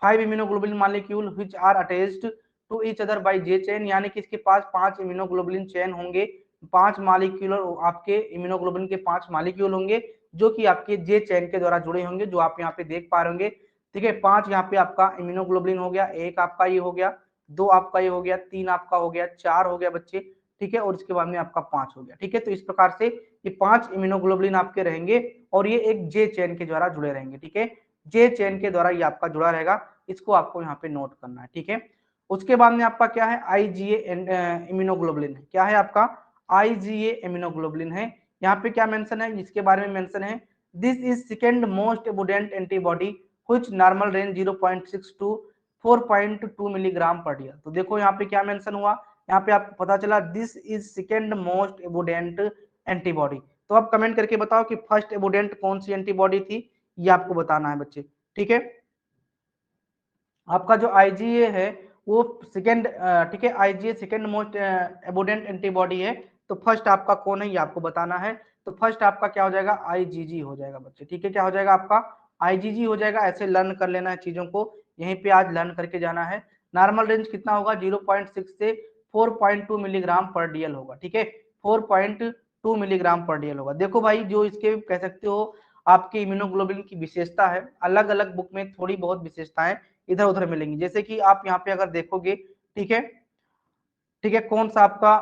5 immunoglobulin molecule which are attached to each other by J chain, यानी कि इसके पास 5 इम्यूनोग्लोबुलिन चेन होंगे, 5 मॉलिक्यूलर आपके इम्यूनोग्लोबुलिन के 5 मॉलिक्यूल होंगे जो कि आपके जे चेन के द्वारा जुड़े होंगे, जो आप यहाँ पे देख पा रहे होंगे। ठीक है, 5 यहाँ पे आपका इम्यूनोग्लोबुलिन हो गया, एक आपका ये हो गया, 2 आपका ये हो गया, 3 आपका हो गया, 4 हो गया बच्चे। ठीक है, और इसके बाद में आपका 5 हो गया। ठीक है, तो इस प्रकार से ये 5 इम्यूनोग्लोबुलिन आपके रहेंगे और ये एक जे चेन के द्वारा जुड़े रहेंगे। ठीक है, जे चेन के द्वारा ये आपका जुड़ा रहेगा, इसको आपको यहाँ पे नोट करना है। ठीक है, उसके बाद में आपका क्या है, आईजीए इम्यूनोग्लोबुलिन है। क्या है आपका, आईजीए इम्यूनोग्लोबुलिन है। यहाँ पे क्या मेंशन है, इसके बारे में मेंशन है, this is second most abundant antibody which normal range 0.6 to 4.2 milligram per DL. तो देखो यहाँ पे क्या मेंशन हुआ, यहाँ पे आपको पता चला this is second most abundant antibody. तो आप कमेंट करके बताओ कि फर्स्ट एबुडेंट कौन सी एंटीबॉडी थी, ये आपको बताना है बच्चे। ठीक है, आपका जो आईजीए है वो सेकेंड, ठीक है, IgA second most abundant antibody है। तो फर्स्ट आपका कौन है ये आपको बताना है। तो फर्स्ट आपका क्या हो जाएगा, आईजीजी हो जाएगा बच्चे। ठीक है, क्या हो जाएगा आपका, आईजीजी हो जाएगा। ऐसे लर्न कर लेना है चीजों को, यहीं पे आज लर्न करके जाना है। नॉर्मल रेंज कितना होगा, 0.6 से 4.2 मिलीग्राम पर डीएल होगा। ठीक है, 4.2 मिलीग्राम पर डीएल होगा। देखो भाई, जो इसके कह सकते हो आपके इम्यूनोग्लोबुलिन की विशेषता है, अलग अलग बुक में थोड़ी बहुत विशेषताएं इधर उधर मिलेंगी। जैसे कि आप यहाँ पे अगर देखोगे, ठीक है, ठीक है, कौन सा आपका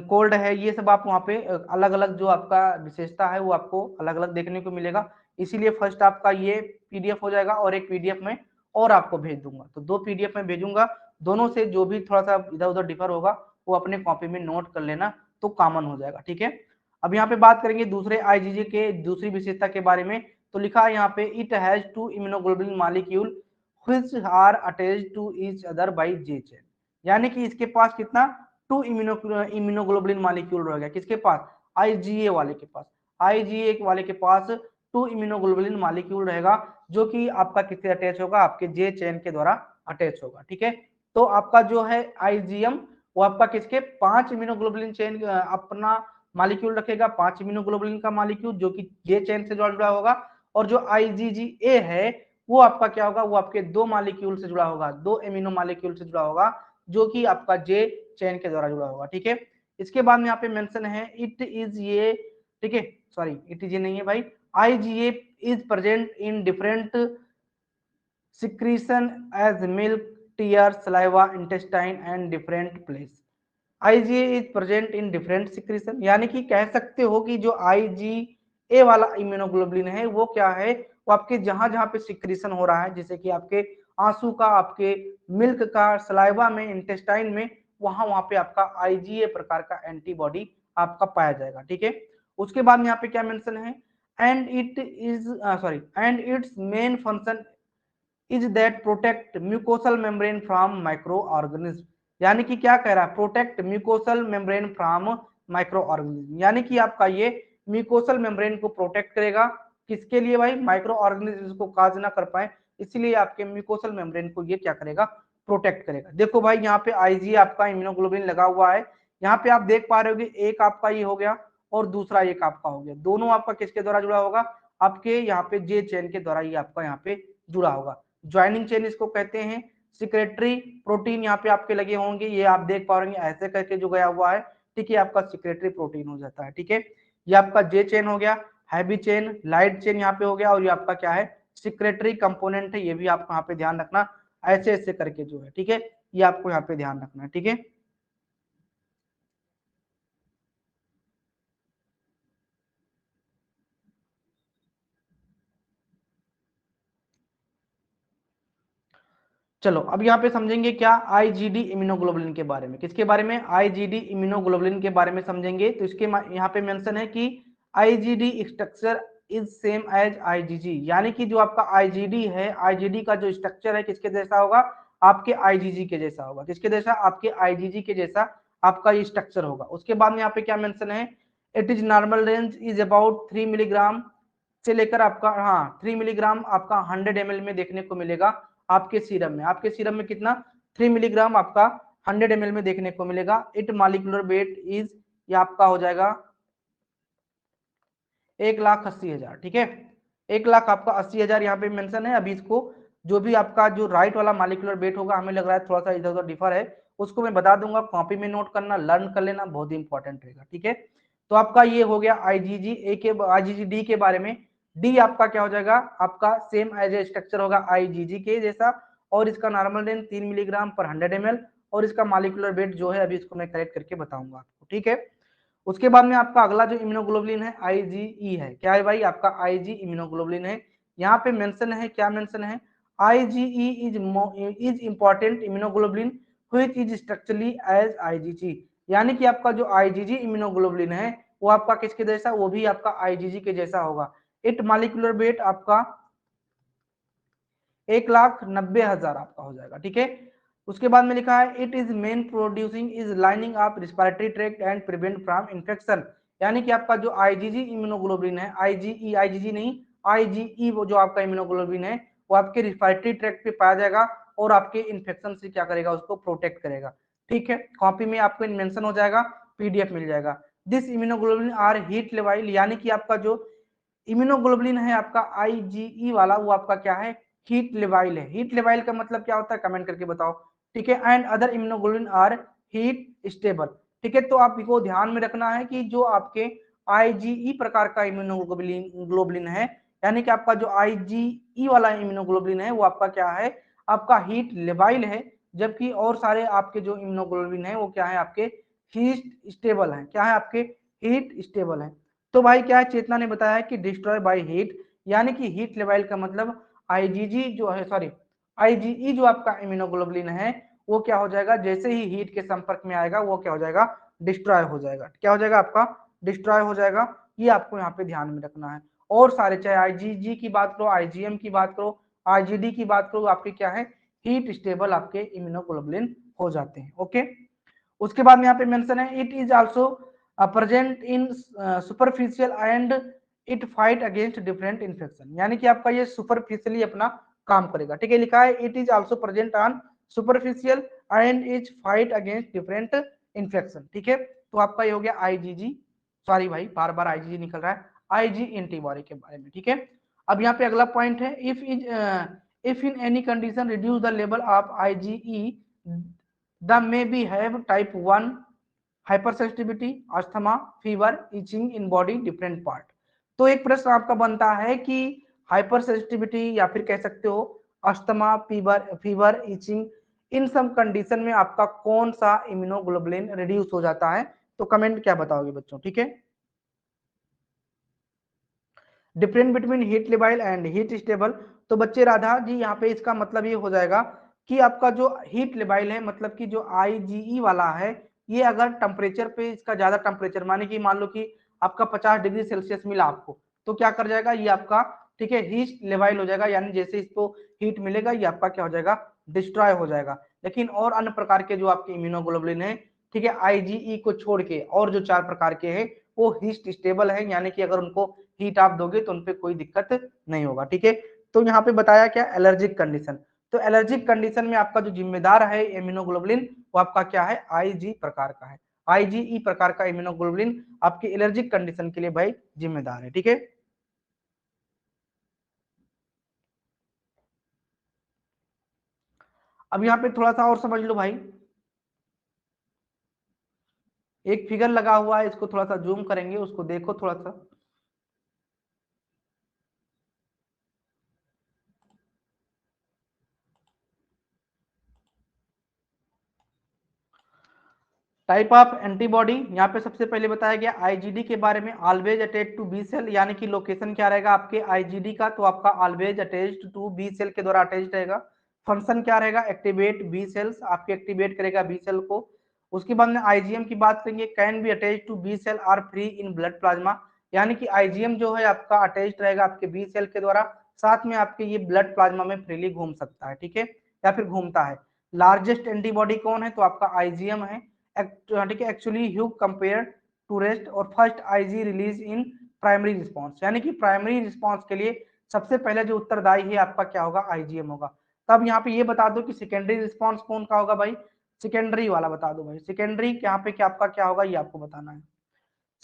कोल्ड है, ये सब आप वहाँ पे अलग अलग जो आपका विशेषता है वो आपको अलग अलग देखने को मिलेगा। इसीलिए फर्स्ट आपका ये पीडीएफ हो जाएगा, और एक पीडीएफ में और आपको भेज दूंगा, तो 2 पीडीएफ में भेजूंगा। दोनों से जो भी थोड़ा सा इधर उधर डिफर होगा वो अपने कॉपी में नोट कर लेना, तो कॉमन हो जाएगा। ठीक है, अब यहाँ पे बात करेंगे दूसरे आईजीजी के दूसरी विशेषता के बारे में। तो लिखा है यहाँ पे, it has 2 immunoglobulin molecule which are attached to each other by J chain, यानी कि इसके पास कितना, 2 इम्यूनोग्लोबुलिन मॉलिक्यूल रहेगा, किसके पास, आईजीए वाले के पास। आईजीए वाले के पास 2 इम्यूनोग्लोबुलिन मॉलिक्यूल रहेगा, जो कि आपका किससे अटैच होगा, आपके जे चेन के द्वारा अटैच होगा। ठीक है, तो आपका जो है आईजीएम वो आपका किसके 5 इम्यूनोग्लोबुलिन चेन अपना मॉलिक्यूल रखेगा, 5 इम्यूनोग्लोबुलिन का मॉलिक्यूल जो कि जे चेन से जुड़ा होगा। और जो आईजीजीए है वो आपका क्या होगा, वो आपके 2 मॉलिक्यूल से जुड़ा होगा, 2 एमिनो मॉलिक्यूल से जुड़ा होगा, जो कि आपका जे चेन के द्वारा जुड़ा होगा। ठीक है, इसके बाद में यहाँ पे मेंशन है, इट इज ये, ठीक है, सॉरी इट इज ये नहीं है भाई, IgA is present in different secretion as milk, tears, saliva, intestine and different place. IgA is present in different secretion, यानी कि कह सकते हो कि जो IgA वाला इम्यूनोग्लोबुलिन है वो क्या है, वो आपके जहां जहां पे सिक्रीशन हो रहा है, जैसे कि आपके आंसू का, आपके मिल्क का, सलाइवा में, इंटेस्टाइन में, वहां वहां पे आपका IgA प्रकार का एंटीबॉडी आपका पाया जाएगा। ठीक है, उसके बाद यहाँ पे क्या मेंशन है, and it is sorry and it's main function is that protect mucosal membrane from micro organism. यानी कि क्या कह रहा है, protect mucosal membrane from micro organism, यानी कि आपका ये म्यूकोसल मेम्ब्रेन को प्रोटेक्ट करेगा। किसके लिए भाई, माइक्रो ऑर्गेनिज्म को काज ना कर पाए, इसलिए आपके म्यूकोसल मेम्ब्रेन को ये क्या करेगा, प्रोटेक्ट करेगा। देखो भाई यहाँ पे आईजी आपका इम्यूनोग्लोबुलिन लगा हुआ है, यहाँ पे आप देख पा रहे हो एक आपका ये हो गया और दूसरा एक आपका हो गया, दोनों आपका किसके द्वारा जुड़ा होगा, आपके यहाँ पे जे चेन के द्वारा ये आपका यहाँ पे जुड़ा होगा। ज्वाइनिंग चेन इसको कहते हैं। सिक्रेटरी प्रोटीन यहाँ पे आपके लगे होंगे, ये आप देख पा रहे हैं ऐसे करके जो गया हुआ है, ठीक है, आपका सिक्रेटरी प्रोटीन हो जाता है। ठीक है, ये आपका जे चेन हो गया, हैवी चेन, लाइट चेन यहाँ पे हो गया, और ये आपका क्या है, सिक्रेटरी कंपोनेंट है। ये भी आपको यहाँ पे ध्यान रखना, ऐसे ऐसे करके जो है, ठीक है, ये आपको यहाँ पे ध्यान रखना है। ठीक है, चलो अब यहाँ पे समझेंगे क्या, आईजीडी इम्यूनोग्लोबुलिन के बारे में। किसके बारे में, आईजीडी इम्यूनोग्लोबुलिन के बारे में समझेंगे। तो इसके यहाँ पे मेंशन है कि IgD structure is same as IgG, यानी कि जो आपका आईजीडी है, आईजीडी का जो स्ट्रक्चर है किसके जैसा होगा, आपके आईजीजी के जैसा होगा। किसके जैसा, आपके आईजीजी के जैसा आपका ये स्ट्रक्चर होगा। उसके बाद में यहाँ पे क्या मेंशन है, it is normal range is about 3 milligram से लेकर आपका, हाँ 3 मिलीग्राम आपका 100 ml में देखने को मिलेगा आपके सीरम में। आपके सीरम में कितना, 3 मिलीग्राम आपका 100 ml में देखने को मिलेगा। इट मॉलिक्यूलर वेट इज, ये आपका हो जाएगा 1,80,000। ठीक है, 1,00,000 आपका 80,000 यहाँ पे मेंशन है। अभी इसको जो भी आपका जो राइट वाला मॉलिक्यूलर वेट होगा, हमें लग रहा है थोड़ा सा इधर उधर डिफर है, उसको मैं बता दूंगा, कॉपी में नोट करना, लर्न कर लेना, बहुत ही इंपॉर्टेंट रहेगा। ठीक है, तो आपका ये हो गया आईजीजी ए के, आईजीजी डी के बारे में। डी आपका क्या हो जाएगा, आपका सेम एज ए स्ट्रक्चर होगा आईजीजी के जैसा, और इसका नॉर्मल रेंज 3 मिलीग्राम पर 100 ml, और इसका मॉलिक्यूलर वेट जो है अभी इसको मैं करेक्ट करके बताऊंगा आपको। ठीक है, उसके बाद में आपका अगला जो इम्यूनोग्लोबुलिन है आईजीई है। क्या है भाई, आपका आईजी इम्यूनोग्लोबुलिन है। यहाँ पे मेंशन है, क्या मेंशन है, IgE is important immunoglobulin which is structurally as IgG, यानी कि आपका जो आईजीजी इम्यूनोग्लोबुलिन है वो आपका किसके जैसा, वो भी आपका आईजीजी के जैसा होगा। इट मॉलिक्यूलर वेट आपका 1,90,000 आपका हो जाएगा। ठीक है, उसके बाद में लिखा है it is main producing is lining up respiratory tract and prevent from infection, यानी कि आपका जो आईजीजी इम्यूनोग्लोबुलिन है, आईजीई, आईजीजी नहीं, आईजीई, वो जो आपका इम्यूनोग्लोबुलिन है वो आपके रिस्पिरेटरी ट्रैक्ट पे पाया जाएगा और आपके इन्फेक्शन से क्या करेगा, उसको प्रोटेक्ट करेगा। ठीक है, कॉपी में आपको मेंशन हो जाएगा, पीडीएफ मिल जाएगा। दिस इम्यूनोग्लोबुलिन आर हीट लेवाइल, यानी कि आपका जो इम्यूनोग्लोबुलिन है आपका आईजीई वाला, वो आपका क्या है, हीट लेवाइल है। हीट लेवाइल का मतलब क्या होता है, कमेंट करके बताओ। ठीक है, and other immunoglobulin are heat stable. ठीक है, तो आपको ध्यान में रखना है कि जो आपके आईजीई प्रकार का इम्यूनोग्लोबुलिन है, यानी कि आपका जो आईजीई वाला इम्यूनोग्लोबुलिन है वो आपका क्या है, आपका हीट लेवाइल है, जबकि और सारे आपके जो इम्यूनोग्लोबुलिन है वो क्या है, आपके हीट स्टेबल है। क्या है, आपके हीट स्टेबल है। तो भाई क्या है, चेतना ने बताया कि डिस्ट्रॉय बाय हीट, यानी कि हीट लेवल का मतलब आईजीजी जो है, सॉरी आईजीई जो आपका इम्यूनोग्लोबुलिन है वो क्या हो जाएगा, जैसे ही हीट के संपर्क में आएगा वो क्या हो जाएगा, डिस्ट्रॉय हो जाएगा। क्या हो जाएगा, आपका डिस्ट्रॉय हो जाएगा। ये आपको यहाँ पे ध्यान में रखना है। और सारे, चाहे आईजीजी की बात करो, आईजीएम की बात करो, आईजीडी की बात करो, आपके क्या है, हीट स्टेबल आपके इम्यूनोग्लोबुलिन हो जाते हैं। ओके, उसके बाद में यहाँ पे मेंशन है it is also present in superficial and it fight against different infection, यानी कि आपका ये सुपरफिशियली अपना काम करेगा। ठीक है, लिखा है it is also present on superficial and is fight against different infection. ठीक है, तो आपका ये हो गया आईजीजी, सॉरी भाई बार बार आईजीजी निकल रहा है, आईजी एंटीबॉडी के बारे में। ठीक है, अब यहाँ पे अगला पॉइंट है, if in any condition reduce the level of IgE the may be have type 1 hypersensitivity, asthma, fever, itching in body different part. तो एक प्रश्न आपका बनता है कि हाइपरसेंसिटिविटी या फिर कह सकते हो अस्थमा, फीवर, इचिंग, इन सब कंडीशन में आपका कौन सा इम्यूनोग्लोबुलिन रिड्यूस हो जाता है, तो कमेंट क्या बताओगे बच्चों। ठीक है, different between heat level and heat stable, तो बच्चे राधा जी यहाँ पे इसका मतलब ये हो जाएगा कि आपका जो हीट लेवल है, मतलब कि जो आईजीई वाला है, ये अगर टेम्परेचर पे इसका ज्यादा टेम्परेचर, माने कि मान लो कि आपका 50 डिग्री सेल्सियस मिला आपको, तो क्या कर जाएगा, ये आपका ठीक है, हीट लेवाइल हो जाएगा, यानी जैसे इसको हीट मिलेगा ये आपका क्या हो जाएगा, डिस्ट्रॉय हो जाएगा। लेकिन और अन्य प्रकार के जो आपके इम्यूनोग्लोबुलिन है, ठीक है, आईजीई को छोड़ के और जो 4 प्रकार के हैं वो हीट स्टेबल है, यानी कि अगर उनको हीट आप दोगे तो उनपे कोई दिक्कत नहीं होगा। ठीक है, तो यहाँ पे बताया क्या, एलर्जिक कंडीशन। तो एलर्जिक कंडीशन में आपका जो जिम्मेदार है इम्यूनोग्लोबुलिन वो आपका क्या है, आईजी प्रकार का है। आईजीई प्रकार का इम्यूनोग्लोबुलिन आपकी एलर्जिक कंडीशन के लिए भाई जिम्मेदार है। ठीक है, अब यहाँ पे थोड़ा सा और समझ लो भाई, एक फिगर लगा हुआ है, इसको थोड़ा सा जूम करेंगे, उसको देखो थोड़ा सा। टाइप ऑफ एंटीबॉडी, यहाँ पे सबसे पहले बताया गया आईजीडी के बारे में, always attach to B cell, यानी कि लोकेशन क्या रहेगा आपके आईजीडी का, तो आपका always attached to B cell के द्वारा अटैच रहेगा। फंक्शन क्या रहेगा, एक्टिवेट बी सेल्स, आपके एक्टिवेट करेगा बी सेल को। उसके बाद में आईजीएम की बात करेंगे, can be attach to B cell are free in blood plasma, यानी कि आईजीएम जो है आपका अटैच रहेगा आपके बी सेल के द्वारा, साथ में आपके ये ब्लड प्लाज्मा में फ्रीली घूम सकता है। ठीक है, या फिर घूमता है। लार्जेस्ट एंटीबॉडी कौन है, तो आपका आईजीएम है। ठीक है, actually huge compare to rest, और first Ig release in primary response, यानी कि प्राइमरी रिस्पॉन्स के लिए सबसे पहले जो उत्तरदायी है आपका क्या होगा, आईजीएम होगा। तब यहाँ पे ये बता दो कि सेकेंडरी रिस्पॉन्स कौन का होगा भाई, सेकेंडरी वाला बता दो भाई, सेकेंडरी यहाँ पे क्या आपका क्या होगा ये आपको बताना है।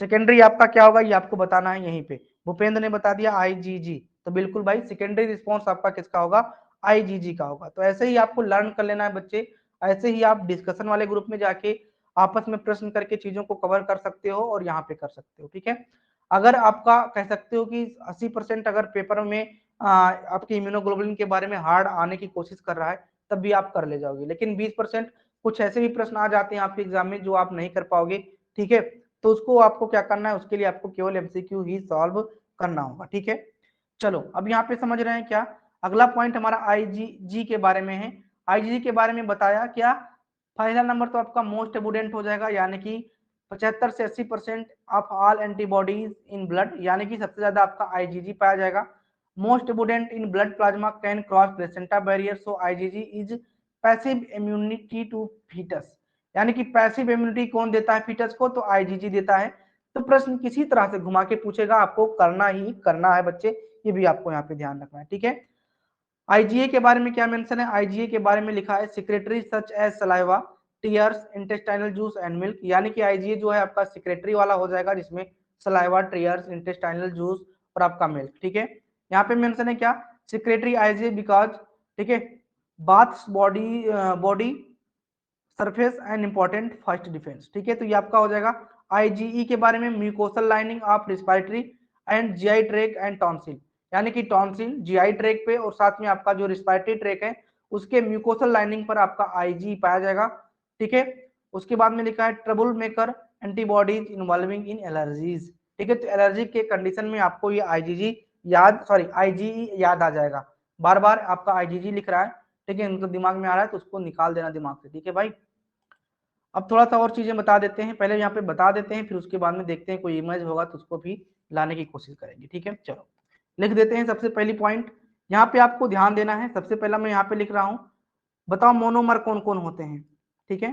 सेकेंडरी आपका क्या होगा ये आपको बताना है यहीं पे। भूपेंद्र ने बता दिया आईजीजी, तो बिल्कुल भाई सेकेंडरी रिस्पॉन्स आपका किसका होगा, आईजीजी का होगा। तो ऐसे ही आपको लर्न कर लेना है बच्चे, ऐसे ही आप डिस्कशन वाले ग्रुप में जाके आपस में प्रश्न करके चीजों को कवर कर सकते हो और यहाँ पे कर सकते हो। ठीक है, अगर आपका कह सकते हो कि 80% अगर पेपर में आपके इम्यूनोग्लोबुलिन के बारे में हार्ड आने की कोशिश कर रहा है तब भी आप कर ले जाओगे, लेकिन 20% कुछ ऐसे भी प्रश्न आ जाते हैं आपके एग्जाम में जो आप नहीं कर पाओगे। ठीक है, तो उसको आपको क्या करना है, उसके लिए आपको केवल एमसीक्यू ही सॉल्व करना होगा। ठीक है, चलो अब यहाँ पे समझ रहे हैं क्या, अगला पॉइंट हमारा आईजीजी के बारे में है। आईजीजी के बारे में बताया क्या, पहला नंबर तो आपका मोस्ट एबुडेंट हो जाएगा, यानी कि 75 से 80% of all antibodies in blood, यानी कि सबसे ज्यादा आपका आईजीजी पाया जाएगा। Most abundant in blood plasma can cross placenta barrier, so IgG is passive immunity to foetus, यानी कि पैसिव इम्यूनिटी कौन देता है फीटस को, तो आईजीजी देता है। तो प्रश्न किसी तरह से घुमा के पूछेगा, आपको करना ही करना है बच्चे, ये भी आपको यहाँ पे ध्यान रखना है। ठीक है, आईजीए के बारे में क्या मेंशन है, आईजीए के बारे में लिखा है secretary such as saliva, tears, intestinal juice and milk, यानी कि आईजीए जो है आपका सिक्रेटरी वाला हो जाएगा, जिसमें सलाइवा, टीयर्स, इंटेस्टाइनल जूस और आपका मिल्क। ठीक है, यहाँ पे मेंशन है क्या, सिक्रेटरी आईजीए बिकॉज, ठीक है, baths body body surface and important first defence. ठीक है, तो ये आपका हो जाएगा आईजीई के बारे में, mucosal lining of respiratory and GI tract and tonsil, यानी कि टॉन्सिल जीआई ट्रैक पे और साथ में आपका जो रिस्पायरेटरी ट्रैक है उसके म्यूकोसल लाइनिंग पर आपका आईजी पाया जाएगा। ठीक है, उसके बाद में लिखा है trouble maker antibodies involving in allergies. ठीक है, तो एलर्जी के कंडीशन में आपको ये आईजीजी याद, सॉरी आईजीई याद आ जाएगा, बार बार आपका आईजीजी लिख रहा है। ठीक है, उनको दिमाग में आ रहा है तो उसको निकाल देना दिमाग से। ठीक है भाई, अब थोड़ा सा और चीजें बता देते हैं, पहले यहाँ पे बता देते हैं, फिर उसके बाद में देखते हैं कोई इमेज होगा तो उसको भी लाने की कोशिश करेंगे। ठीक है, चलो लिख देते हैं सबसे पहली पॉइंट, यहाँ पे आपको ध्यान देना है। सबसे पहला मैं यहाँ पे लिख रहा हूँ, बताओ मोनोमर कौन कौन होते हैं। ठीक है,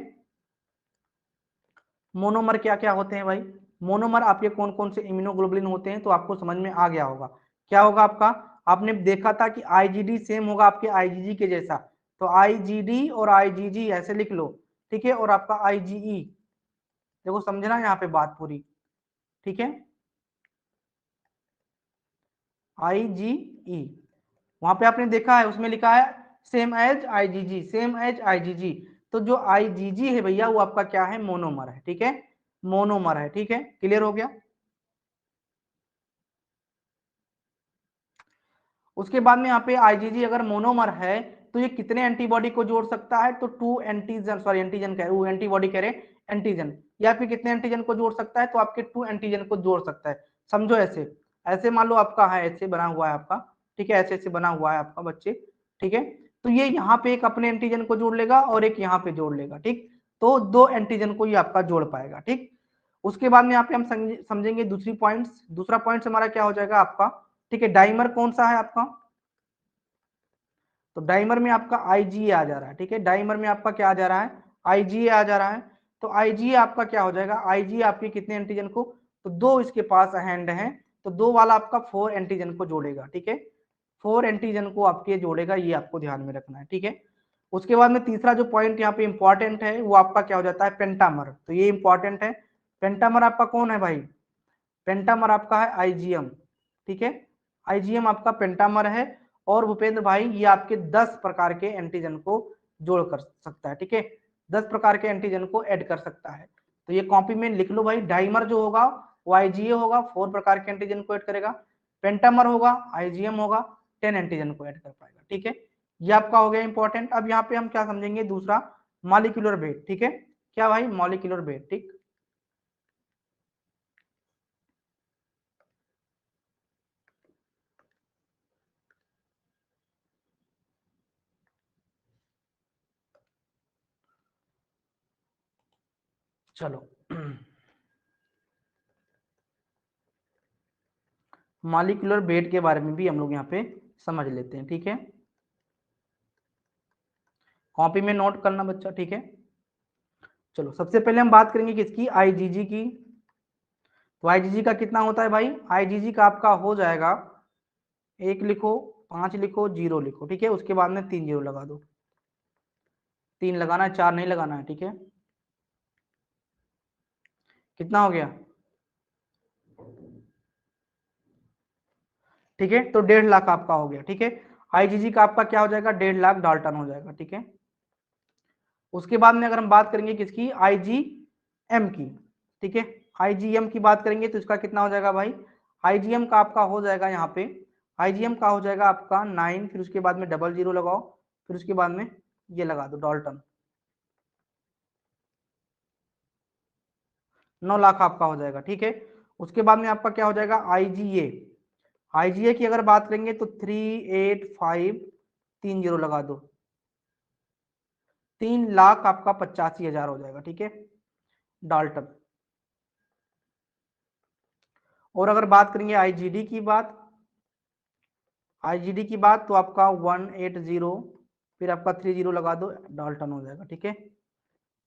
मोनोमर क्या क्या होते हैं भाई, मोनोमर आपके कौन कौन से इम्यूनोग्लोबुलिन होते हैं, तो आपको समझ में आ गया होगा। क्या होगा आपका, आपने देखा था कि आईजीडी सेम होगा आपके आईजीजी के जैसा, तो आईजीडी और आईजीजी ऐसे लिख लो। ठीक है, और आपका आईजीई, देखो समझना यहाँ पे बात पूरी। ठीक है, आईजीई, वहां पे आपने देखा है उसमें लिखा है same as IgG, same as IgG, तो जो आईजीजी है भैया वो आपका क्या है, मोनोमर है। ठीक है, मोनोमर है। ठीक है, क्लियर हो गया। उसके बाद में यहाँ पे आईजीजी अगर मोनोमर है तो ये कितने एंटीबॉडी को जोड़ सकता है, तो टू एंटीजन, सॉरी एंटीजन कह रहे, वो एंटीबॉडी कह रहे एंटीजन, या फिर कितने एंटीजन को जोड़ सकता है, तो आपके टू एंटीजन को जोड़ सकता है। समझो ऐसे, ऐसे मान लो आपका है, ऐसे बना हुआ है आपका, ठीक है, ऐसे ऐसे बना हुआ है आपका बच्चे। ठीक है, तो ये यहाँ पे एक अपने एंटीजन को जोड़ लेगा और एक यहाँ पे जोड़ लेगा। ठीक, तो दो एंटीजन को ये आपका जोड़ पाएगा। ठीक, उसके बाद में यहाँ पे हम समझेंगे दूसरी पॉइंट्स, दूसरा पॉइंट हमारा क्या हो जाएगा आपका, ठीक है। डाइमर कौन सा है आपका, तो डाइमर में आपका आईजीए आ जा रहा है। ठीक है, डाइमर में आपका क्या आ जा रहा है, आईजीए आ जा रहा है। तो आईजीए आपका क्या हो जाएगा, आईजीए आपके कितने एंटीजन को, तो दो इसके पास हैंड है, तो दो वाला आपका 4 एंटीजन को जोड़ेगा। ठीक है, 4 एंटीजन को आपके जोड़ेगा, ये आपको ध्यान में रखना है। ठीक है, उसके बाद में तीसरा जो पॉइंट यहाँ पे इंपॉर्टेंट है वो आपका क्या हो जाता है, पेंटामर। तो ये इंपॉर्टेंट है। पेंटामर आपका कौन है भाई, पेंटामर आपका है आईजीएम। ठीक है, आईजीएम आपका पेंटामर है। और भूपेंद्र भाई ये आपके 10 प्रकार के एंटीजन को जोड़ कर सकता है। ठीक है, 10 प्रकार के एंटीजन को ऐड कर सकता है। तो ये कॉपी में लिख लो भाई, डाइमर जो होगा वो आईजीए होगा, 4 प्रकार के एंटीजन को ऐड करेगा। पेंटामर होगा, आईजीएम होगा, 10 एंटीजन को ऐड कर पाएगा। ठीक है, ये आपका हो गया इंपॉर्टेंट। अब यहाँ पे हम क्या समझेंगे, दूसरा मॉलिक्यूलर वेट। ठीक है, क्या भाई, मॉलिक्यूलर वेट। ठीक, चलो मॉलिक्यूलर वेट के बारे में भी हम लोग यहाँ पे समझ लेते हैं। ठीक है, कॉपी में नोट करना बच्चा। ठीक है, चलो सबसे पहले हम बात करेंगे किसकी, आईजीजी की। तो आईजीजी का कितना होता है भाई, आईजीजी का आपका हो जाएगा, 1 लिखो, 5 लिखो, 0 लिखो। ठीक है, उसके बाद में 3 0 लगा दो, 3 लगाना है, 4 नहीं लगाना है। ठीक है, कितना हो गया, ठीक है, तो 1.5 लाख आपका हो गया। ठीक है, आईजीजी का आपका क्या हो जाएगा, 1.5 लाख डाल्टन हो जाएगा। ठीक है, उसके बाद में अगर हम बात करेंगे किसकी, आईजीएम की। ठीक है, आईजीएम की बात करेंगे तो इसका कितना हो जाएगा भाई, आईजीएम का आपका हो जाएगा यहाँ पे, आईजीएम का हो जाएगा आपका 9, फिर उसके बाद में 00 लगाओ, फिर उसके बाद में ये लगा दो डाल्टन, 9 लाख आपका हो जाएगा। ठीक है, उसके बाद में आपका क्या हो जाएगा, आईजीए। आईजीए की अगर बात करेंगे तो 3853 लगा दो, 3 लाख आपका 85,000 हो जाएगा। ठीक है, डाल्टन। और अगर बात करेंगे आईजीडी की बात, आईजीडी की बात तो आपका 180, फिर आपका 30 लगा दो, डाल्टन हो जाएगा। ठीक है,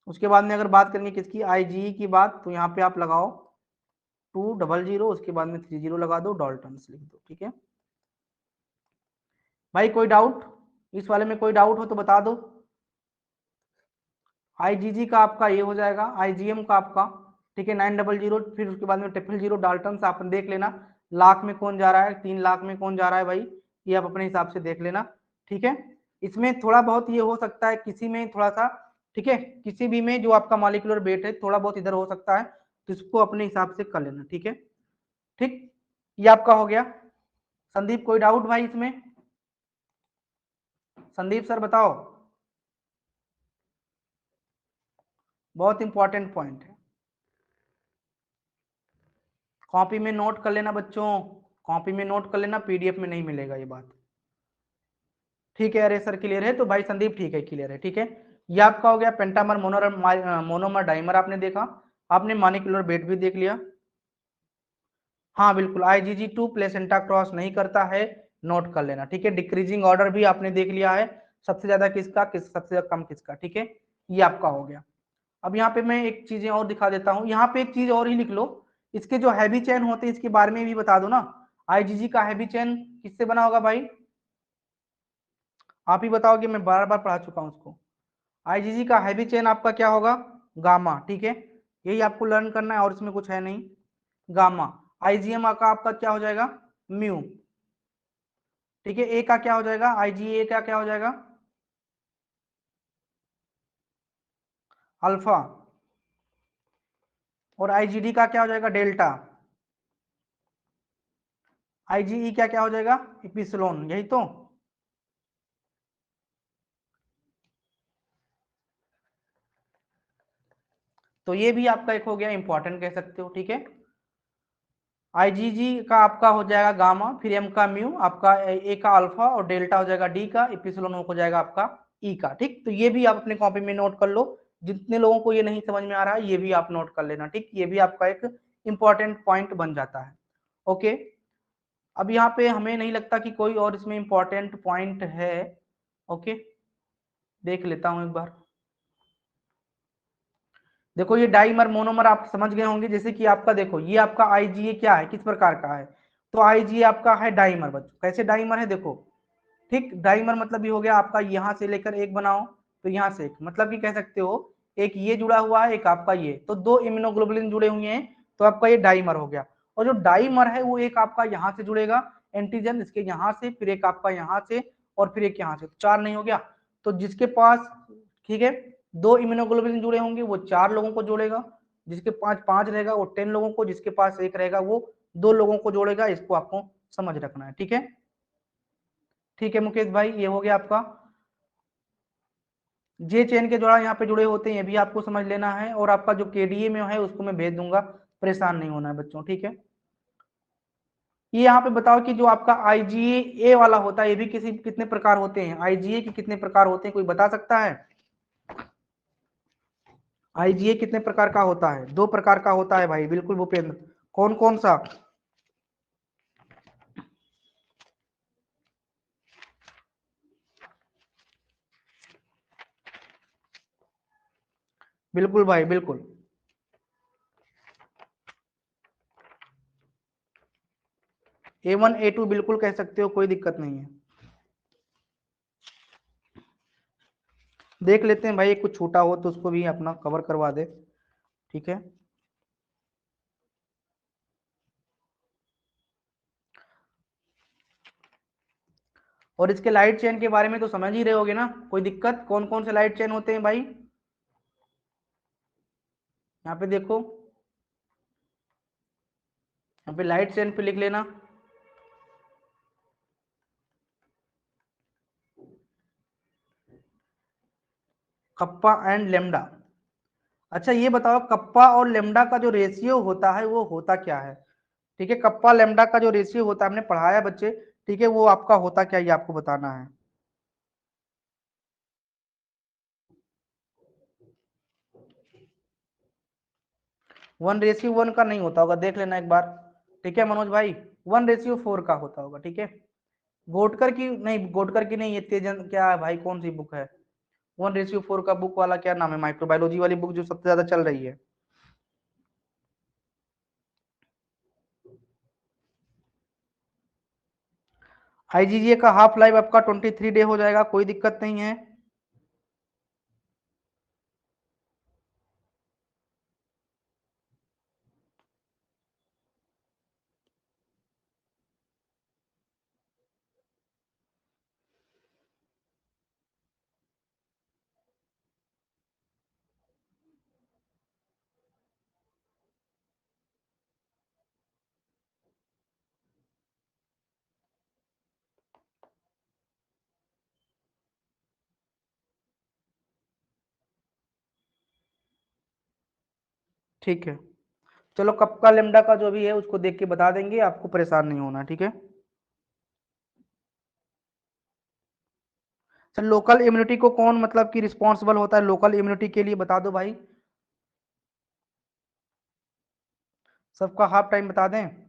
उसके बाद में अगर बात करेंगे किसकी, आईजीई की बात, तो यहाँ पे आप लगाओ 200, उसके बाद में 30 लगा दो, डाल्टन लिख दो। ठीक है भाई, कोई डाउट इस वाले में, कोई डाउट हो तो बता दो। आईजीजी का आपका ये हो जाएगा, आईजीएम का आपका, ठीक है, 900, फिर उसके बाद में 000 डाल्टन से आप देख लेना, लाख में कौन जा रहा है, 3 लाख में कौन जा रहा है भाई, ये आप अपने हिसाब से देख लेना। ठीक है, इसमें थोड़ा बहुत ये हो सकता है, किसी में थोड़ा सा, ठीक है, किसी भी में जो आपका मॉलिक्यूलर वेट है थोड़ा बहुत इधर हो सकता है, तो इसको अपने हिसाब से कर लेना। ठीक है, ठीक, ये आपका हो गया। संदीप कोई डाउट भाई इसमें, संदीप सर बताओ, बहुत इंपॉर्टेंट पॉइंट है, कॉपी में नोट कर लेना बच्चों, कॉपी में नोट कर लेना, पीडीएफ में नहीं मिलेगा ये बात। ठीक है, अरे सर क्लियर है, तो भाई संदीप ठीक है, क्लियर है। ठीक है, ये आपका हो गया पेंटामर, मोनोमर, डाइमर आपने देखा, आपने मॉलिक्यूलर वेट भी देख लिया। हाँ बिल्कुल, IgG2 प्लेसेंटा क्रॉस नहीं करता है, नोट कर लेना। ठीक है, डिक्रीजिंग ऑर्डर भी आपने देख लिया है, सबसे ज्यादा किसका, सबसे ज्यादा कम किसका। ठीक है, ये आपका हो गया। अब यहाँ पे मैं एक चीजें और दिखा देता हूँ, यहाँ पे एक चीज और ही लिख लो, इसके जो हैवी चेन होते हैं इसके बारे में भी बता दो ना। आईजीजी का हैवी चेन किससे बना होगा भाई, आप ही बताओगे, मैं बार बार पढ़ा चुका हूँ उसको। आईजीजी का हैवी चेन आपका क्या होगा, गामा। ठीक है, यही आपको लर्न करना है और इसमें कुछ है नहीं, गामा। आईजीएम का आपका क्या हो जाएगा, म्यू। ठीक है, ए का क्या हो जाएगा, आईजीए का क्या हो जाएगा, अल्फा। और आईजीडी का क्या हो जाएगा, डेल्टा। आईजीई क्या क्या हो जाएगा, इपिसिलोन, यही तो। तो ये भी आपका एक हो गया, इंपॉर्टेंट कह सकते हो। ठीक है, आईजीजी का आपका हो जाएगा गामा, फिर एम का म्यू, आपका ए का अल्फा, और डेल्टा हो जाएगा डी का, इपिसिलोन हो जाएगा आपका ई का। ठीक, तो ये भी आप अपने कॉपी में नोट कर लो, जितने लोगों को ये नहीं समझ में आ रहा है ये भी आप नोट कर लेना। ठीक, ये भी आपका एक इंपॉर्टेंट पॉइंट बन जाता है। ओके, अब यहाँ पे हमें नहीं लगता कि कोई और इसमें इंपॉर्टेंट पॉइंट है। ओके, देख लेता हूं एक बार। देखो ये डाइमर मोनोमर आप समझ गए होंगे, जैसे कि आपका देखो ये आपका आईजीए क्या है, किस प्रकार का है, तो आईजीए आपका है डाइमर। बच्चों कैसे डाइमर है देखो, ठीक, डाइमर मतलब ये हो गया आपका यहाँ से लेकर एक बनाओ तो यहाँ से एक, मतलब कि कह सकते हो एक ये जुड़ा हुआ है एक आपका ये, तो दो इम्यूनोग्लोबुलिन जुड़े हुए हैं तो आपका ये डाइमर हो गया। और जो डाइमर है वो एक आपका यहाँ से जुड़ेगा एंटीजन, इसके यहाँ से, फिर एक आपका यहाँ से, और फिर एक यहाँ से, तो चार नहीं हो गया। तो जिसके पास, ठीक है, दो इम्यूनोग्लोबुलिन जुड़े होंगे वो चार लोगों को जोड़ेगा, जिसके पास पांच रहेगा वो 10 लोगों को, जिसके पास एक रहेगा वो दो लोगों को जोड़ेगा। इसको आपको समझ रखना है, ठीक है। ठीक है मुकेश भाई, ये हो गया आपका। जे चेन के द्वारा यहाँ पे जुड़े होते हैं, ये भी आपको समझ लेना है, और आपका जो केडीए में है उसको मैं भेज दूंगा, परेशान नहीं होना है बच्चों, ठीक है। ये यहाँ पे बताओ कि जो आपका आईजीए ए वाला होता है ये भी किसी कितने प्रकार होते हैं, आईजीए के कितने प्रकार होते हैं, कोई बता सकता है? आईजीए कितने प्रकार का होता है? दो प्रकार का होता है भाई, बिल्कुल भूपेंद्र। कौन कौन सा? बिल्कुल भाई बिल्कुल। A1 A2 बिल्कुल कह सकते हो, कोई दिक्कत नहीं है। देख लेते हैं भाई, कुछ छूटा हो तो उसको भी अपना कवर करवा दे, ठीक है। और इसके लाइट चेन के बारे में तो समझ ही रहे होगे ना, कोई दिक्कत? कौन कौन से लाइट चेन होते हैं भाई, यहाँ पे देखो, यहाँ पे लाइट चेन पे लिख लेना, कप्पा एंड लेमडा। अच्छा ये बताओ कप्पा और लेमडा का जो रेशियो होता है वो होता क्या है? ठीक है, कप्पा लेमडा का जो रेशियो होता है हमने पढ़ाया बच्चे, ठीक है, वो आपका होता क्या, ये आपको बताना है। 1:1 का नहीं होता होगा, देख लेना एक बार, ठीक है मनोज भाई। 1:4 का होता होगा, ठीक है। गोटकर की नहीं, गोटकर की नहीं, ये तेजन क्या है भाई, कौन सी बुक है? 1:4 का बुक वाला क्या नाम है, माइक्रोबायोलॉजी वाली बुक जो सबसे ज्यादा चल रही है। आईजीजीए का हाफ लाइफ आपका 23 डे हो जाएगा, कोई दिक्कत नहीं है। ठीक है, चलो कप्पा लेमडा का जो भी है उसको देख के बता देंगे, आपको परेशान नहीं होना, ठीक है। सर लोकल इम्यूनिटी को कौन मतलब कि रिस्पॉन्सिबल होता है लोकल इम्यूनिटी के लिए, बता दो भाई, सबका हाफ टाइम बता दें।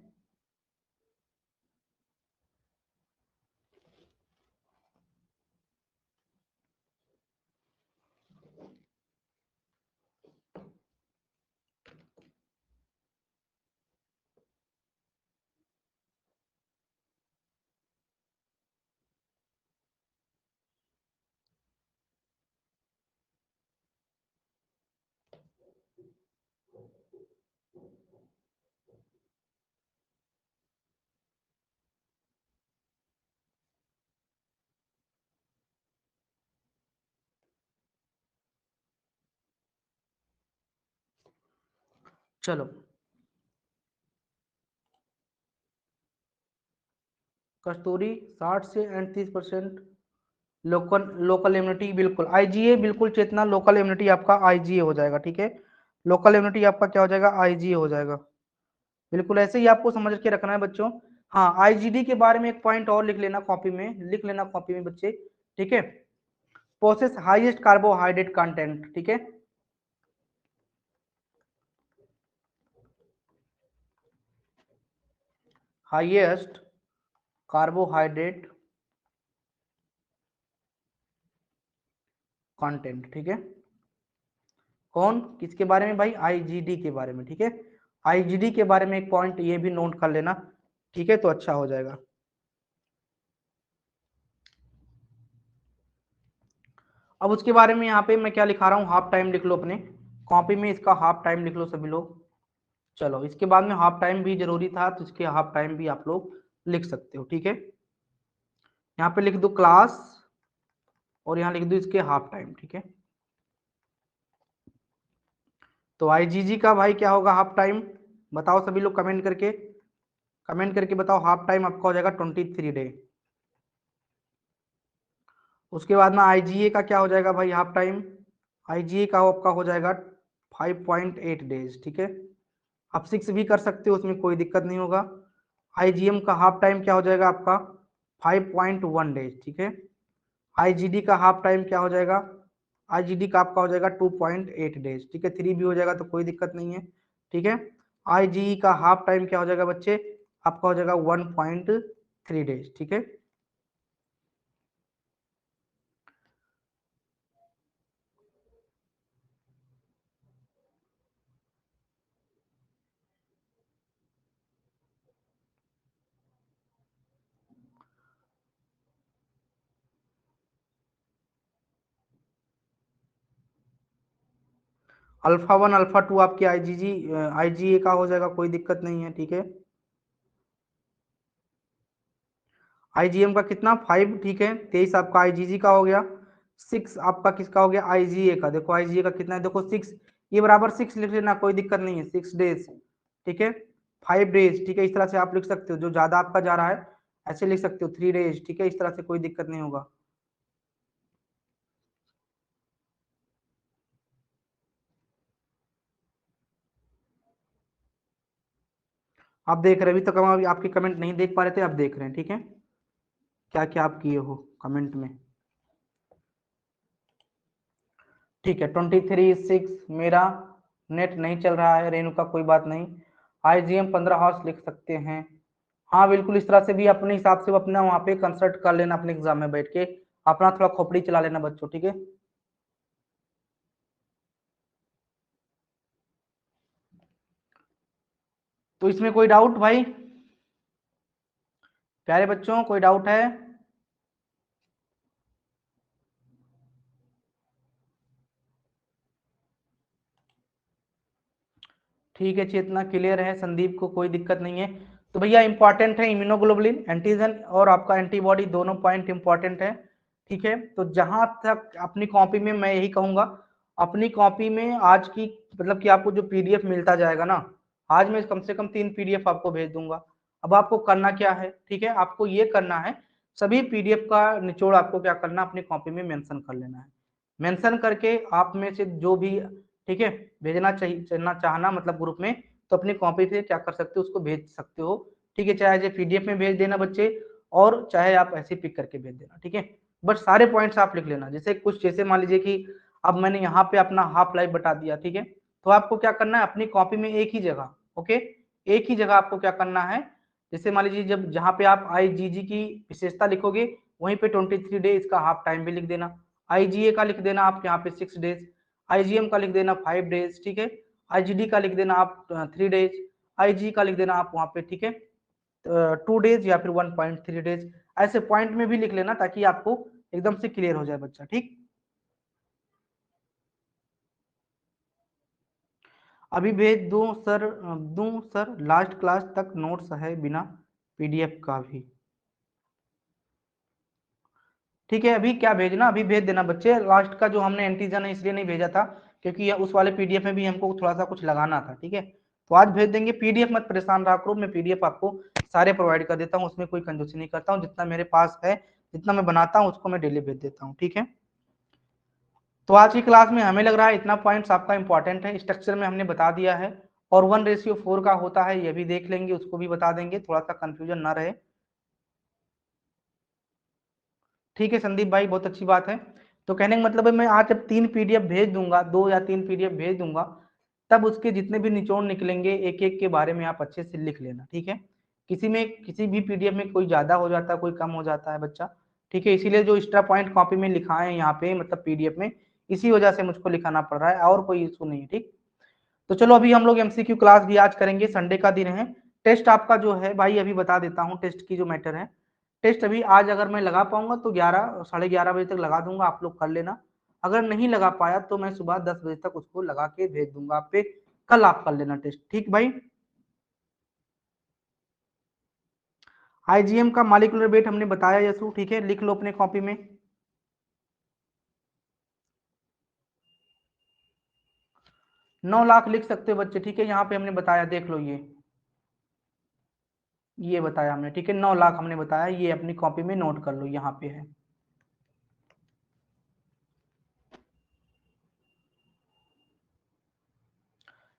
चलो, कस्तूरी 60 से 38%, लोकल लोकल इम्यूनिटी बिल्कुल, आईजीए बिल्कुल चेतना, लोकल इम्यूनिटी आपका आईजीए हो जाएगा, ठीक है। लोकल इम्यूनिटी आपका क्या हो जाएगा, आईजीए हो जाएगा, बिल्कुल ऐसे ही आपको समझ के रखना है बच्चों। हाँ आईजीडी के बारे में एक पॉइंट और लिख लेना कॉपी में, लिख लेना कॉपी में बच्चे, ठीक है। पोसेस हाईएस्ट कार्बोहाइड्रेट कंटेंट, ठीक है। हाईएस्ट कार्बोहाइड्रेट कंटेंट, ठीक है। कौन, किसके बारे में भाई, आईजीडी के बारे में, ठीक है। आईजीडी के बारे में एक पॉइंट ये भी नोट कर लेना, ठीक है, तो अच्छा हो जाएगा। अब उसके बारे में यहाँ पे मैं क्या लिखा रहा हूँ, हाफ टाइम लिख लो अपने कॉपी में, इसका हाफ टाइम लिख लो सभी लोग। चलो इसके बाद में हाफ टाइम भी जरूरी था, तो इसके हाफ टाइम भी आप लोग लिख सकते हो, ठीक है। यहाँ पे लिख दो क्लास और यहाँ लिख दो इसके हाफ टाइम, ठीक है। तो आईजीजी का भाई क्या होगा हाफ टाइम, बताओ सभी लोग कमेंट करके, कमेंट करके बताओ, हाफ टाइम आपका हो जाएगा 23 डे। उसके बाद में आईजीए का क्या हो जाएगा भाई हाफ टाइम, आईजीए का आपका हो जाएगा 5.8 डेज, ठीक है। आप 6 भी कर सकते हो, उसमें कोई दिक्कत नहीं होगा। आईजीएम का हाफ टाइम क्या हो जाएगा आपका 5.1 डेज, ठीक है। आईजीडी का हाफ टाइम क्या हो जाएगा, आईजीडी का आपका हो जाएगा 2.8 डेज, ठीक है। 3 भी हो जाएगा तो कोई दिक्कत नहीं है, ठीक है। आईजीई का हाफ टाइम क्या हो जाएगा बच्चे, आपका हो जाएगा 1.3 डेज, ठीक है। अल्फा 1 अल्फा 2 आपके आईजीए का हो जाएगा, कोई दिक्कत नहीं है, ठीक है। आईजीएम का कितना 5, ठीक है। 23 आपका आईजीजी का हो गया। 6 आपका किसका हो गया, आईजीए का। देखो आईजीए का कितना है, देखो 6, ये बराबर 6 लिख लेना, कोई दिक्कत नहीं है, 6 डेज, ठीक है। 5 डेज, ठीक है, इस तरह से आप लिख सकते हो, जो ज्यादा आपका जा रहा है ऐसे लिख सकते हो, 3 डेज, ठीक है, इस तरह से कोई दिक्कत नहीं होगा। आप देख रहे, अभी तक हम अभी आपके कमेंट नहीं देख पा रहे थे, आप देख रहे हैं, ठीक है, क्या क्या आप किए हो कमेंट में, ठीक है। 23/6 मेरा नेट नहीं चल रहा है रेणु का, कोई बात नहीं। आईजीएम 15 हॉर्स लिख सकते हैं, हाँ बिल्कुल, इस तरह से भी अपने हिसाब से अपना वहाँ पे कंसल्ट कर लेना, अपने एग्जाम में बैठ के अपना थोड़ा खोपड़ी चला लेना बच्चों, ठीक है। तो इसमें कोई डाउट भाई, प्यारे बच्चों, कोई डाउट है? ठीक है, चेतना क्लियर है, संदीप को कोई दिक्कत नहीं है। तो भैया इंपॉर्टेंट है इम्यूनोग्लोबुलिन एंटीजन और आपका एंटीबॉडी, दोनों पॉइंट इंपॉर्टेंट है, ठीक है। तो जहां तक अपनी कॉपी में मैं यही कहूंगा, अपनी कॉपी में आज की मतलब कि आपको जो पीडीएफ मिलता जाएगा ना, आज मैं कम से कम 3 पीडीएफ आपको भेज दूंगा। अब आपको करना क्या है, ठीक है, आपको ये करना है, सभी पीडीएफ का निचोड़ आपको क्या करना, अपनी कॉपी में मेंशन कर लेना है। मेंशन करके आप में से जो भी, ठीक है, भेजना चाहिए, चलना चाहना मतलब ग्रुप में, तो अपनी कॉपी से क्या कर सकते हो, उसको भेज सकते हो, ठीक है। चाहे पीडीएफ में भेज देना बच्चे, और चाहे आप ऐसे पिक करके भेज देना, ठीक है। बट सारे पॉइंट्स आप लिख लेना, जैसे कुछ, जैसे मान लीजिए कि अब मैंने यहाँ पे अपना हाफ लाइफ बता दिया, ठीक है, तो आपको क्या करना है, अपनी कॉपी में एक ही जगह, ओके, एक ही जगह आपको क्या करना है, जैसे मान लीजिए जब जहाँ पे आप आईजीजी की विशेषता लिखोगे, वहीं पे 23 डे इसका हाफ टाइम भी लिख देना। आईजीए का लिख देना आप यहाँ पे 6 डेज, आईजीएम का लिख देना 5 डेज, ठीक है। आईजीडी का लिख देना आप 3 डेज, आईजी का लिख देना आप वहाँ पे, ठीक है, 2 डेज या फिर 1.3 डेज, ऐसे पॉइंट में भी लिख लेना ताकि आपको एकदम से क्लियर हो जाए बच्चा, ठीक। अभी भेज दूं सर, लास्ट क्लास तक नोट्स है बिना पीडीएफ का भी, ठीक है। अभी क्या भेजना, अभी भेज देना बच्चे, लास्ट का जो हमने एंटीजन है इसलिए नहीं भेजा था क्योंकि उस वाले पीडीएफ में भी हमको थोड़ा सा कुछ लगाना था, ठीक है। तो आज भेज देंगे, पीडीएफ मत परेशान रहा करो, मैं पीडीएफ आपको सारे प्रोवाइड कर देता हूँ, उसमें कोई कंजूसी नहीं करता हूँ, जितना मेरे पास है, जितना मैं बनाता हूँ उसको मैं डेली भेज देता हूँ, ठीक है। तो आज की क्लास में हमें लग रहा है इतना पॉइंट्स आपका इंपॉर्टेंट है, स्ट्रक्चर में हमने बता दिया है, और 1:4 का होता है ये भी देख लेंगे, उसको भी बता देंगे, थोड़ा सा कंफ्यूजन ना रहे, ठीक है संदीप भाई, बहुत अच्छी बात है। तो कहने का मतलब है, मैं आज जब 3 पीडीएफ भेज दूंगा, 2 या 3 पीडीएफ भेज दूंगा, तब उसके जितने भी निचोड़ निकलेंगे एक एक के बारे में आप अच्छे से लिख लेना, ठीक है। किसी भी पीडीएफ में कोई ज्यादा हो जाता है, कोई कम हो जाता है बच्चा, ठीक है। इसीलिए जो एक्स्ट्रा पॉइंट कॉपी में लिखा है यहाँ पे, मतलब पीडीएफ में, इसी वजह से मुझको लिखाना पड़ रहा है, और कोई इशू नहीं है, ठीक। तो चलो अभी हम लोग एमसीक्यू क्लास भी आज करेंगे, संडे का दिन है। टेस्ट आपका जो है भाई अभी बता देता हूँ टेस्ट की जो मैटर है। टेस्ट अभी आज अगर मैं लगा पाऊंगा तो 11 साढ़े 11 बजे तक लगा दूंगा, आप लोग कर लेना। अगर नहीं लगा पाया तो मैं सुबह 10 बजे तक उसको लगा के भेज दूंगा आप पे, कल आप कर लेना टेस्ट, ठीक भाई। आईजीएम का मॉलिक्यूलर वेट हमने बताया यसु, ठीक है, लिख लो अपने कॉपी में। 9 लाख लिख सकते हो बच्चे, ठीक है, यहाँ पे हमने बताया, देख लो ये बताया हमने, ठीक है, 9 लाख हमने बताया, ये अपनी कॉपी में नोट कर लो, यहाँ पे है।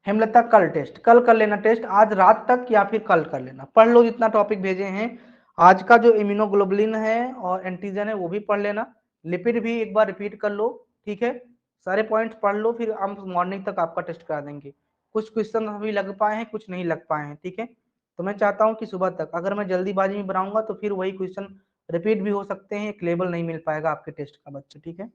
हेमलता कल टेस्ट, कल कर लेना टेस्ट, आज रात तक या फिर कल कर लेना, पढ़ लो जितना टॉपिक भेजे हैं। आज का जो इम्यूनोग्लोबुलिन है और एंटीजन है वो भी पढ़ लेना, लिपिड भी एक बार रिपीट कर लो, ठीक है। सारे पॉइंट्स पढ़ लो, फिर हम मॉर्निंग तक आपका टेस्ट करा देंगे। कुछ क्वेश्चन अभी लग पाए हैं, कुछ नहीं लग पाए हैं, ठीक है। तो मैं चाहता हूँ कि सुबह तक, अगर मैं जल्दीबाजी में बनाऊंगा तो फिर वही क्वेश्चन रिपीट भी हो सकते हैं, एक लेवल नहीं मिल पाएगा आपके टेस्ट का बच्चे, ठीक है।